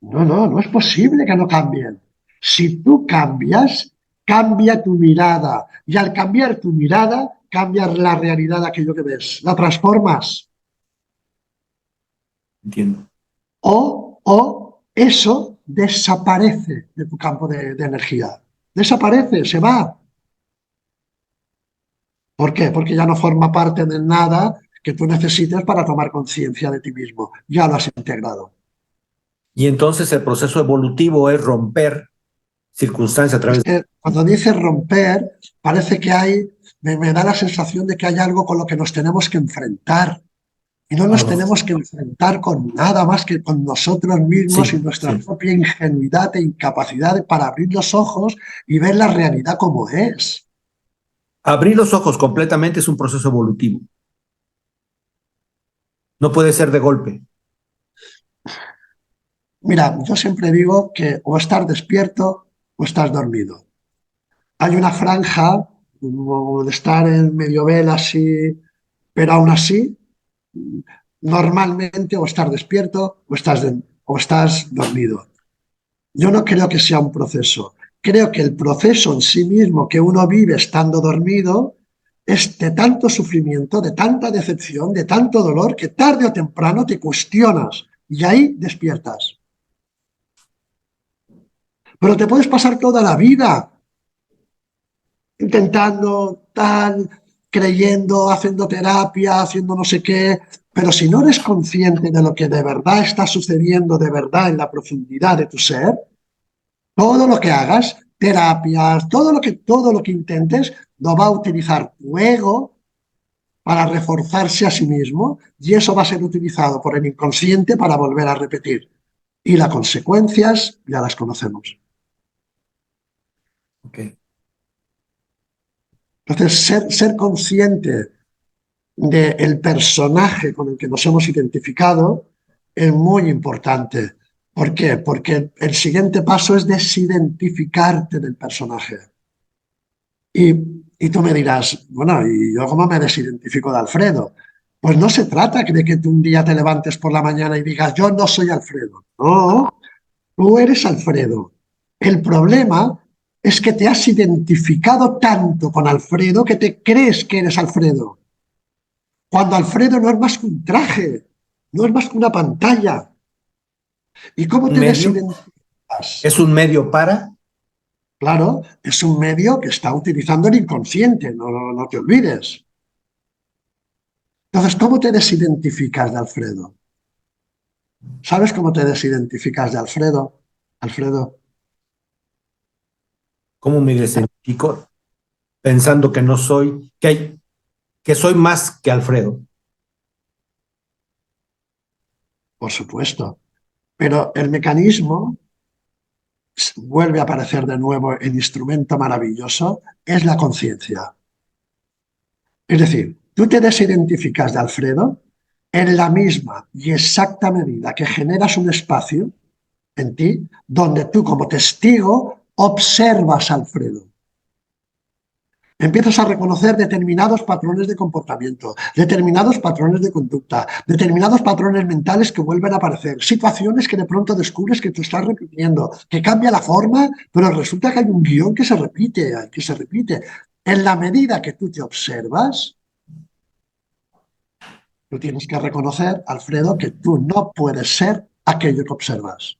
No es posible que no cambien. Si tú cambias, cambia tu mirada. Y al cambiar tu mirada, cambias la realidad de aquello que ves. La transformas. Entiendo. O eso desaparece de tu campo de energía. Desaparece, se va. ¿Por qué? Porque ya no forma parte de nada que tú necesites para tomar conciencia de ti mismo. Ya lo has integrado. Y entonces el proceso evolutivo es romper circunstancias a Es través de... que cuando dices romper, parece que me da la sensación de que hay algo con lo que nos tenemos que enfrentar. Y no nos algo. tenemos que enfrentar con nada más que con nosotros mismos y Sí, nuestra sí. propia ingenuidad e incapacidad para abrir los ojos y ver la realidad como es. Abrir los ojos completamente es un proceso evolutivo. No puede ser de golpe. Mira, yo siempre digo que o estás despierto o estás dormido. Hay una franja de estar en medio vela así, pero aún así, normalmente o estás despierto o estás dormido. Yo no creo que sea un proceso. Creo que el proceso en sí mismo que uno vive estando dormido es de tanto sufrimiento, de tanta decepción, de tanto dolor, que tarde o temprano te cuestionas y ahí despiertas. Pero te puedes pasar toda la vida intentando, tal, creyendo, haciendo terapia, haciendo no sé qué, pero si no eres consciente de lo que de verdad está sucediendo, de verdad en la profundidad de tu ser, todo lo que hagas, terapias, todo lo que intentes, lo va a utilizar tu ego para reforzarse a sí mismo y eso va a ser utilizado por el inconsciente para volver a repetir. Y las consecuencias ya las conocemos. Okay. Entonces, ser consciente del personaje con el que nos hemos identificado es muy importante. ¿Por qué? Porque el siguiente paso es desidentificarte del personaje. Y tú me dirás, bueno, ¿y yo cómo me desidentifico de Alfredo? Pues no se trata de que tú un día te levantes por la mañana y digas, yo no soy Alfredo. No, tú eres Alfredo. El problema es que te has identificado tanto con Alfredo que te crees que eres Alfredo. Cuando Alfredo no es más que un traje, no es más que una pantalla. ¿Y cómo Un te medio desidentificas? es un medio para... Claro, es un medio que está utilizando el inconsciente, no te olvides. Entonces, ¿cómo te desidentificas de Alfredo? ¿Sabes cómo te desidentificas de Alfredo? Alfredo, ¿Cómo me desidentifico? Pensando que no soy, que soy más que Alfredo. por supuesto. Pero el mecanismo vuelve a aparecer de nuevo el instrumento maravilloso, es la conciencia. Es decir, tú te desidentificas de Alfredo en la misma y exacta medida que generas un espacio en ti donde tú como testigo observas a Alfredo. Empiezas a reconocer determinados patrones de comportamiento, determinados patrones de conducta, determinados patrones mentales que vuelven a aparecer, situaciones que de pronto descubres que tú estás repitiendo, que cambia la forma, pero resulta que hay un guión que se repite, que se repite. En la medida que tú te observas, tú tienes que reconocer, Alfredo, que tú no puedes ser aquello que observas.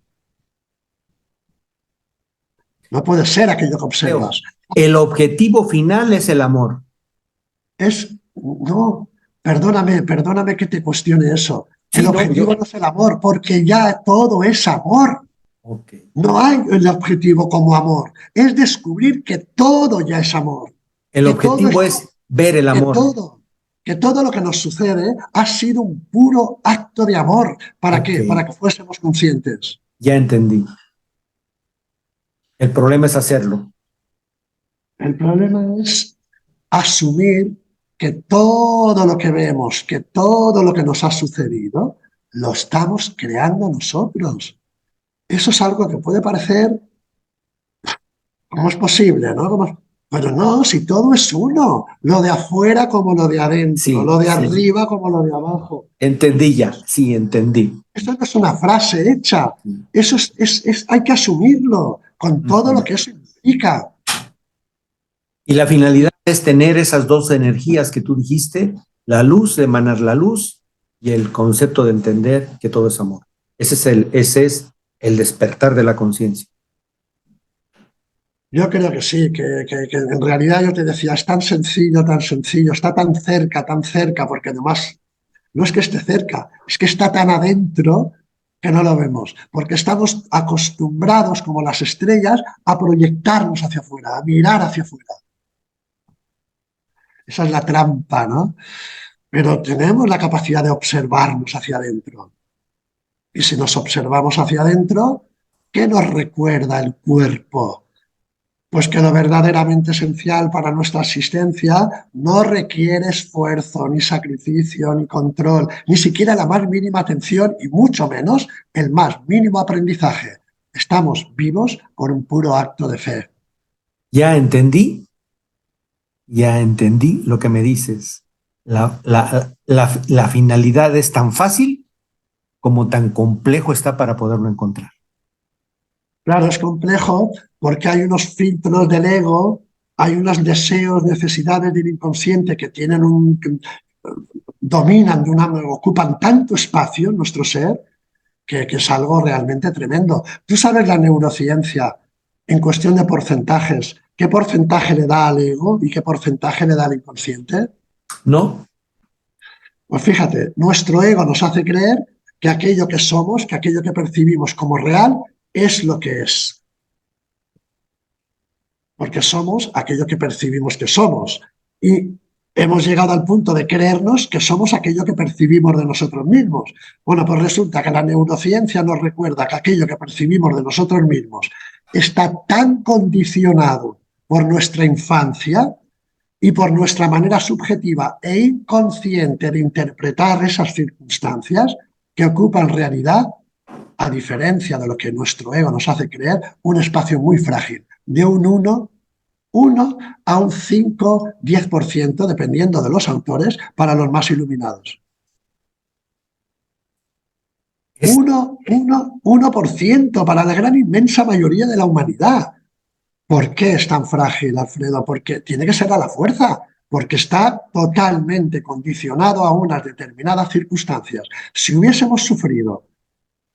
No puedes ser aquello que observas. El objetivo final es el amor. No, perdóname que te cuestione eso. El Sí, no, yo. objetivo no es el amor, porque ya todo es amor. Ok. No hay el objetivo como amor. Es descubrir que todo ya es amor. El Que todo es, objetivo es ver el que amor. todo, que todo lo que nos sucede ha sido un puro acto de amor. ¿Para Ok, qué? Para que fuésemos conscientes. ya entendí. El problema es hacerlo. El problema es asumir que todo lo que vemos, que todo lo que nos ha sucedido, lo estamos creando nosotros. Eso es algo que puede parecer, ¿cómo es posible, no? Pero no, si todo es uno, lo de afuera como lo de adentro, Sí, lo de sí. arriba como lo de abajo. Entendí ya, sí, entendí. Esto no es una frase hecha, eso hay que asumirlo con todo lo Ujú. que eso implica. Y la finalidad es tener esas dos energías que tú dijiste, la luz, de emanar la luz, y el concepto de entender que todo es amor. Ese es el despertar de la conciencia. Yo creo que sí, que en realidad yo te decía, es tan sencillo, está tan cerca, porque además no es que esté cerca, es que está tan adentro que no lo vemos, porque estamos acostumbrados, como las estrellas, a proyectarnos hacia afuera, a mirar hacia afuera. Esa es la trampa, ¿no? Pero tenemos la capacidad de observarnos hacia adentro. Y si nos observamos hacia adentro, ¿qué nos recuerda el cuerpo? Pues que lo verdaderamente esencial para nuestra existencia no requiere esfuerzo, ni sacrificio, ni control, ni siquiera la más mínima atención y mucho menos el más mínimo aprendizaje. Estamos vivos por un puro acto de fe. Ya entendí, ya entendí lo que me dices. La finalidad es tan fácil como tan complejo está para poderlo encontrar. Claro, es complejo porque hay unos filtros del ego, hay unos deseos, necesidades del inconsciente que dominan, ocupan tanto espacio en nuestro ser que es algo realmente tremendo. Tú sabes la neurociencia en cuestión de porcentajes, qué porcentaje le da al ego y qué porcentaje le da al inconsciente. ¿No? Pues fíjate, nuestro ego nos hace creer que aquello que somos, que aquello que percibimos como real, es lo que es. Porque somos aquello que percibimos que somos. Y hemos llegado al punto de creernos que somos aquello que percibimos de nosotros mismos. Bueno, pues resulta que la neurociencia nos recuerda que aquello que percibimos de nosotros mismos está tan condicionado por nuestra infancia y por nuestra manera subjetiva e inconsciente de interpretar esas circunstancias que ocupan en realidad, a diferencia de lo que nuestro ego nos hace creer, un espacio muy frágil, de un 1 a un 5-10%, dependiendo de los autores, para los más iluminados. Es, 1% para la gran inmensa mayoría de la humanidad. ¿Por qué es tan frágil, Alfredo? Porque tiene que ser a la fuerza, porque está totalmente condicionado a unas determinadas circunstancias. Si hubiésemos sufrido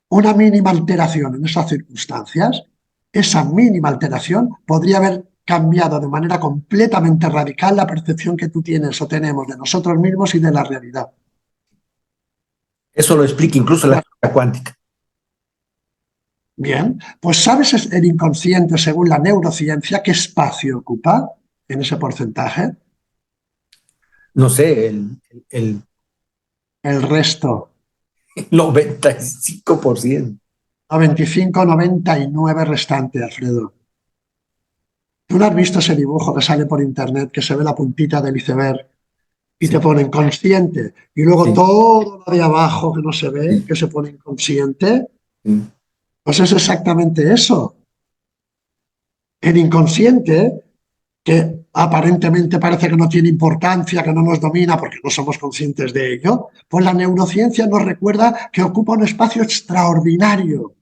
una mínima alteración en esas circunstancias, esa mínima alteración podría haber cambiado de manera completamente radical la percepción que tú tienes o tenemos de nosotros mismos y de la realidad. eso lo explica incluso la física cuántica. Bien, pues ¿sabes el inconsciente, según la neurociencia, qué espacio ocupa en ese porcentaje? No sé, el El resto, 95%. 95-99 restante, Alfredo. ¿Tú no has visto ese dibujo que sale por internet, que se ve la puntita del iceberg y te Sí, pone inconsciente? Y luego sí, todo lo de abajo que no se ve, sí, que se pone inconsciente. sí. Pues es exactamente eso. El inconsciente, que aparentemente parece que no tiene importancia, que no nos domina porque no somos conscientes de ello, pues la neurociencia nos recuerda que ocupa un espacio extraordinario.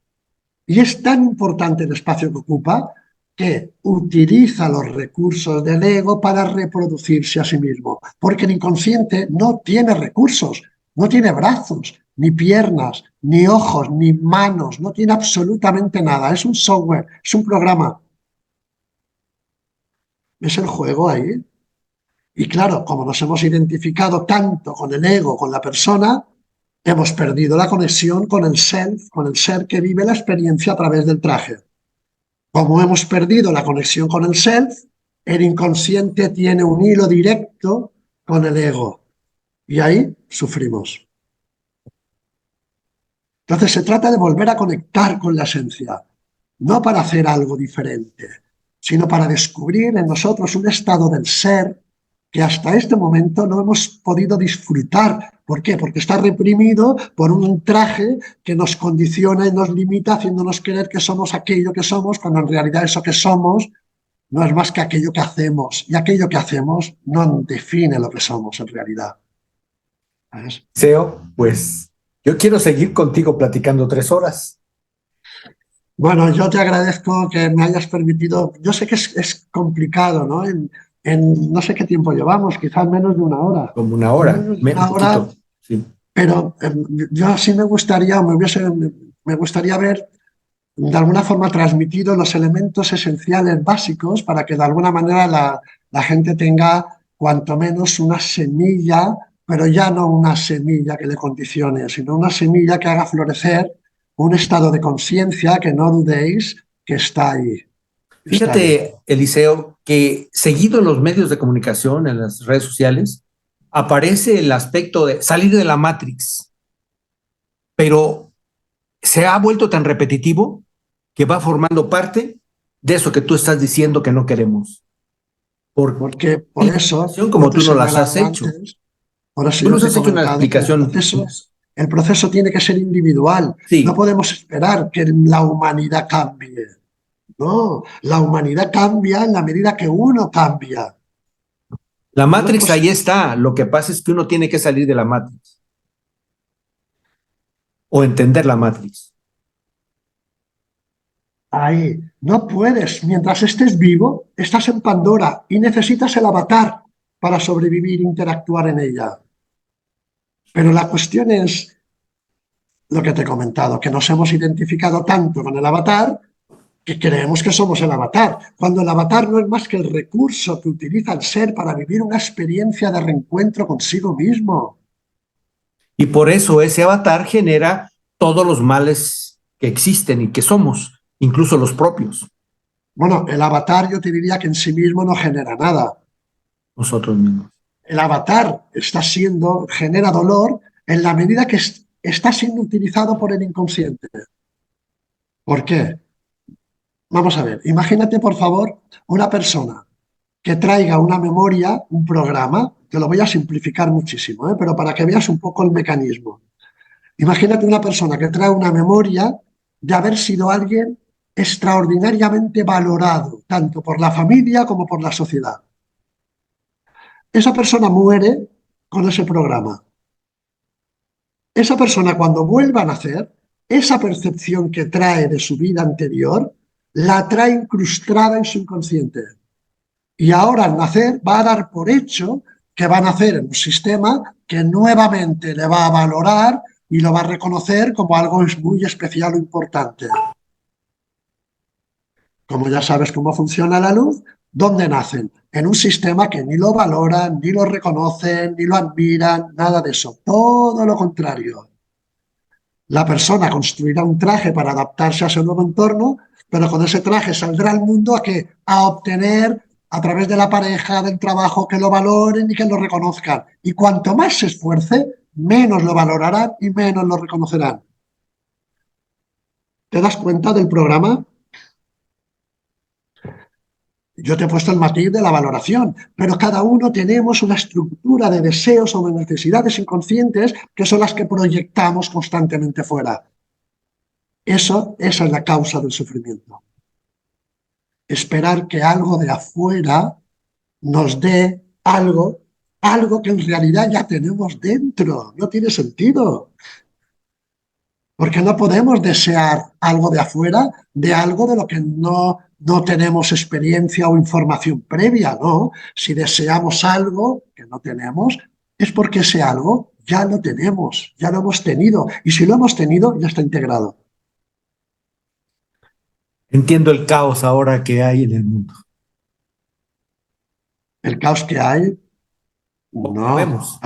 Y es tan importante el espacio que ocupa que utiliza los recursos del ego para reproducirse a sí mismo. Porque el inconsciente no tiene recursos, no tiene brazos, ni piernas, ni ojos, ni manos, no tiene absolutamente nada. Es un software, es un programa. Es el juego ahí. Y claro, como nos hemos identificado tanto con el ego, con la persona, hemos perdido la conexión con el self, con el ser que vive la experiencia a través del traje. Como hemos perdido la conexión con el self, el inconsciente tiene un hilo directo con el ego. Y ahí sufrimos. Entonces se trata de volver a conectar con la esencia, no para hacer algo diferente, sino para descubrir en nosotros un estado del ser que hasta este momento no hemos podido disfrutar. ¿Por qué? Porque está reprimido por un traje que nos condiciona y nos limita, haciéndonos creer que somos aquello que somos, cuando en realidad eso que somos no es más que aquello que hacemos. Y aquello que hacemos no define lo que somos en realidad. ¿Sabes? Seo, pues yo quiero seguir contigo platicando 3 horas. Bueno, yo te agradezco que me hayas permitido. Yo sé que es complicado, ¿no? No sé qué tiempo llevamos, quizás menos de una hora. Como una En hora, menos de un una hora, poquito. Sí. pero yo sí me gustaría, me gustaría ver de alguna forma transmitido los elementos esenciales básicos para que de alguna manera la gente tenga cuanto menos una semilla, pero ya no una semilla que le condicione, sino una semilla que haga florecer un estado de conciencia que no dudéis que está ahí. Está ahí. Fíjate, Eliseo, que seguido en los medios de comunicación, en las redes sociales, aparece el aspecto de salir de la Matrix, pero se ha vuelto tan repetitivo que va formando parte de eso que tú estás diciendo que no queremos. Por Porque por eso explicación yo como te he tú no las has señalado hecho. antes, por eso Tú yo nos te he has hecho una comentado que explicación. el proceso tiene que ser individual. No Sí, podemos esperar que la humanidad cambie. No, la humanidad cambia en la medida que uno cambia. la No es Matrix ahí posible. está. Lo que pasa es que uno tiene que salir de la Matrix o entender la Matrix. Ahí, no puedes. Mientras estés vivo, estás en Pandora y necesitas el avatar para sobrevivir e interactuar en ella. Pero la cuestión es lo que te he comentado, que nos hemos identificado tanto con el avatar que creemos que somos el avatar, cuando el avatar no es más que el recurso que utiliza el ser para vivir una experiencia de reencuentro consigo mismo. Y por eso ese avatar genera todos los males que existen y que somos, incluso los propios, Bueno, el avatar yo te diría que en sí mismo no genera nada. nosotros mismos. El avatar genera dolor en la medida que está siendo utilizado por el inconsciente. ¿Por qué? Vamos a ver, imagínate por favor una persona que traiga una memoria, un programa, te lo voy a simplificar muchísimo, pero para que veas un poco el mecanismo. Imagínate una persona que trae una memoria de haber sido alguien extraordinariamente valorado, tanto por la familia como por la sociedad. Esa persona muere con ese programa. Esa persona cuando vuelva a nacer, esa percepción que trae de su vida anterior, la trae incrustada en su inconsciente. Y ahora al nacer va a dar por hecho que va a nacer en un sistema que nuevamente le va a valorar y lo va a reconocer como algo muy especial o importante. Como ya sabes cómo funciona la luz, ¿dónde nacen? En un sistema que ni lo valoran, ni lo reconocen, ni lo admiran, nada de eso. Todo lo contrario. La persona construirá un traje para adaptarse a ese nuevo entorno, pero con ese traje saldrá al mundo a que a obtener a través de la pareja, del trabajo, que lo valoren y que lo reconozcan. Y cuanto más se esfuerce, menos lo valorarán y menos lo reconocerán. ¿Te das cuenta del programa? Yo te he puesto el matiz de la valoración, pero cada uno tenemos una estructura de deseos o de necesidades inconscientes que son las que proyectamos constantemente fuera. Esa es la causa del sufrimiento. Esperar que algo de afuera nos dé algo que en realidad ya tenemos dentro. No tiene sentido, porque no podemos desear algo de afuera de algo de lo que no tenemos experiencia o información previa, ¿no? Si deseamos algo que no tenemos, es porque ese algo ya lo tenemos, ya lo hemos tenido, y si lo hemos tenido, ya está integrado. Entiendo el caos ahora que hay en el mundo. El caos que hay, Lo no. vemos,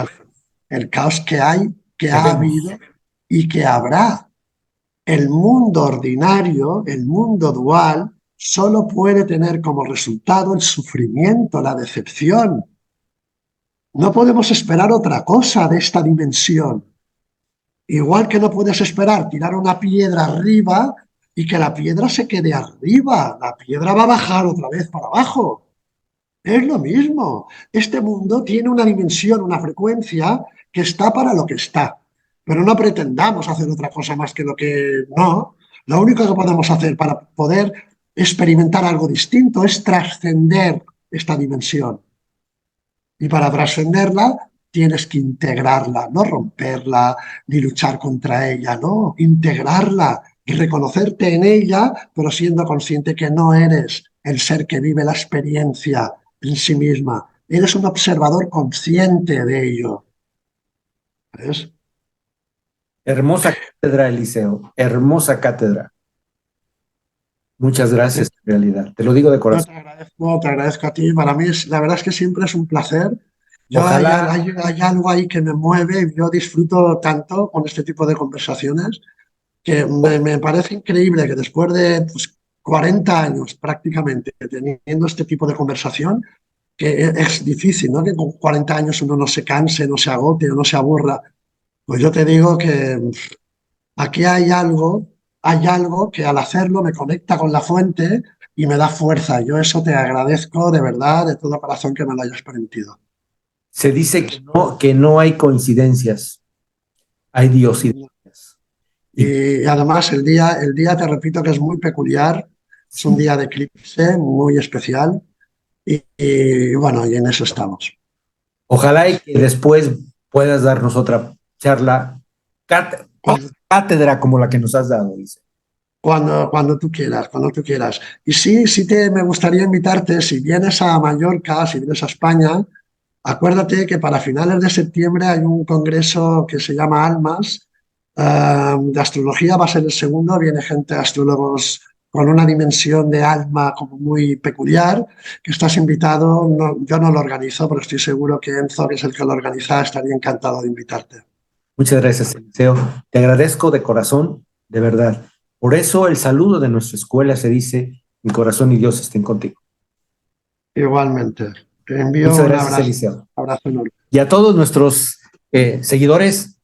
El caos que hay, que que ha vemos. habido y que habrá. El mundo ordinario, el mundo dual, solo puede tener como resultado el sufrimiento, la decepción. No podemos esperar otra cosa de esta dimensión. Igual que no puedes esperar tirar una piedra arriba y que la piedra se quede arriba. La piedra va a bajar otra vez para abajo. Es lo mismo. Este mundo tiene una dimensión, una frecuencia que está para lo que está. Pero no pretendamos hacer otra cosa más que lo que no. Lo único que podemos hacer para poder experimentar algo distinto es trascender esta dimensión. Y para trascenderla tienes que integrarla, no romperla ni luchar contra ella, no, integrarla y reconocerte en ella, pero siendo consciente que no eres el ser que vive la experiencia en sí misma. Eres un observador consciente de ello. ¿Ves? Hermosa cátedra, Eliseo, hermosa cátedra. Muchas gracias, en realidad. Te lo digo de Yo corazón. te agradezco a ti. Para mí, la verdad es que siempre es un placer. Yo Ojalá, hay algo ahí que me mueve y yo disfruto tanto con este tipo de conversaciones que me parece increíble que después de pues, 40 años prácticamente teniendo este tipo de conversación, que es difícil, ¿no? Que con 40 años uno no se canse, no se agote o no se aburra. Pues yo te digo que aquí hay algo que al hacerlo me conecta con la fuente y me da fuerza. Yo eso te agradezco de verdad, de todo corazón que me lo hayas permitido. se dice Pues, que no hay coincidencias, hay diosidencias. Y y además el día, te repito que es muy peculiar, es un sí, día de eclipse muy especial y bueno, y en eso estamos. ojalá y que después puedas darnos otra charla, otra Cuando, cátedra como la que nos has dado, dice. cuando tú quieras, cuando tú quieras. Y sí, me gustaría invitarte, si vienes a Mallorca, si vienes a España, acuérdate que para finales de septiembre hay un congreso que se llama Almas, de astrología, va a ser el segundo, viene gente, astrólogos con una dimensión de alma como muy peculiar, que estás invitado, yo no lo organizo, pero estoy seguro que Enzo, que es el que lo organiza, estaría encantado de invitarte. Muchas gracias, Eliseo. Te agradezco de corazón, de verdad. Por eso el saludo de nuestra escuela se dice, mi corazón y Dios estén contigo. Igualmente, te envío Muchas gracias, Eliseo. abrazo enorme. Y a todos nuestros seguidores,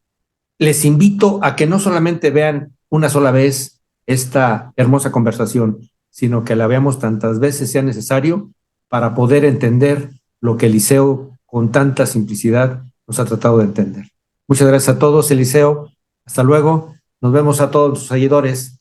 les invito a que no solamente vean una sola vez esta hermosa conversación, sino que la veamos tantas veces sea necesario para poder entender lo que Eliseo con tanta simplicidad nos ha tratado de entender. Muchas gracias a todos, Eliseo. Hasta luego. Nos vemos a todos los seguidores.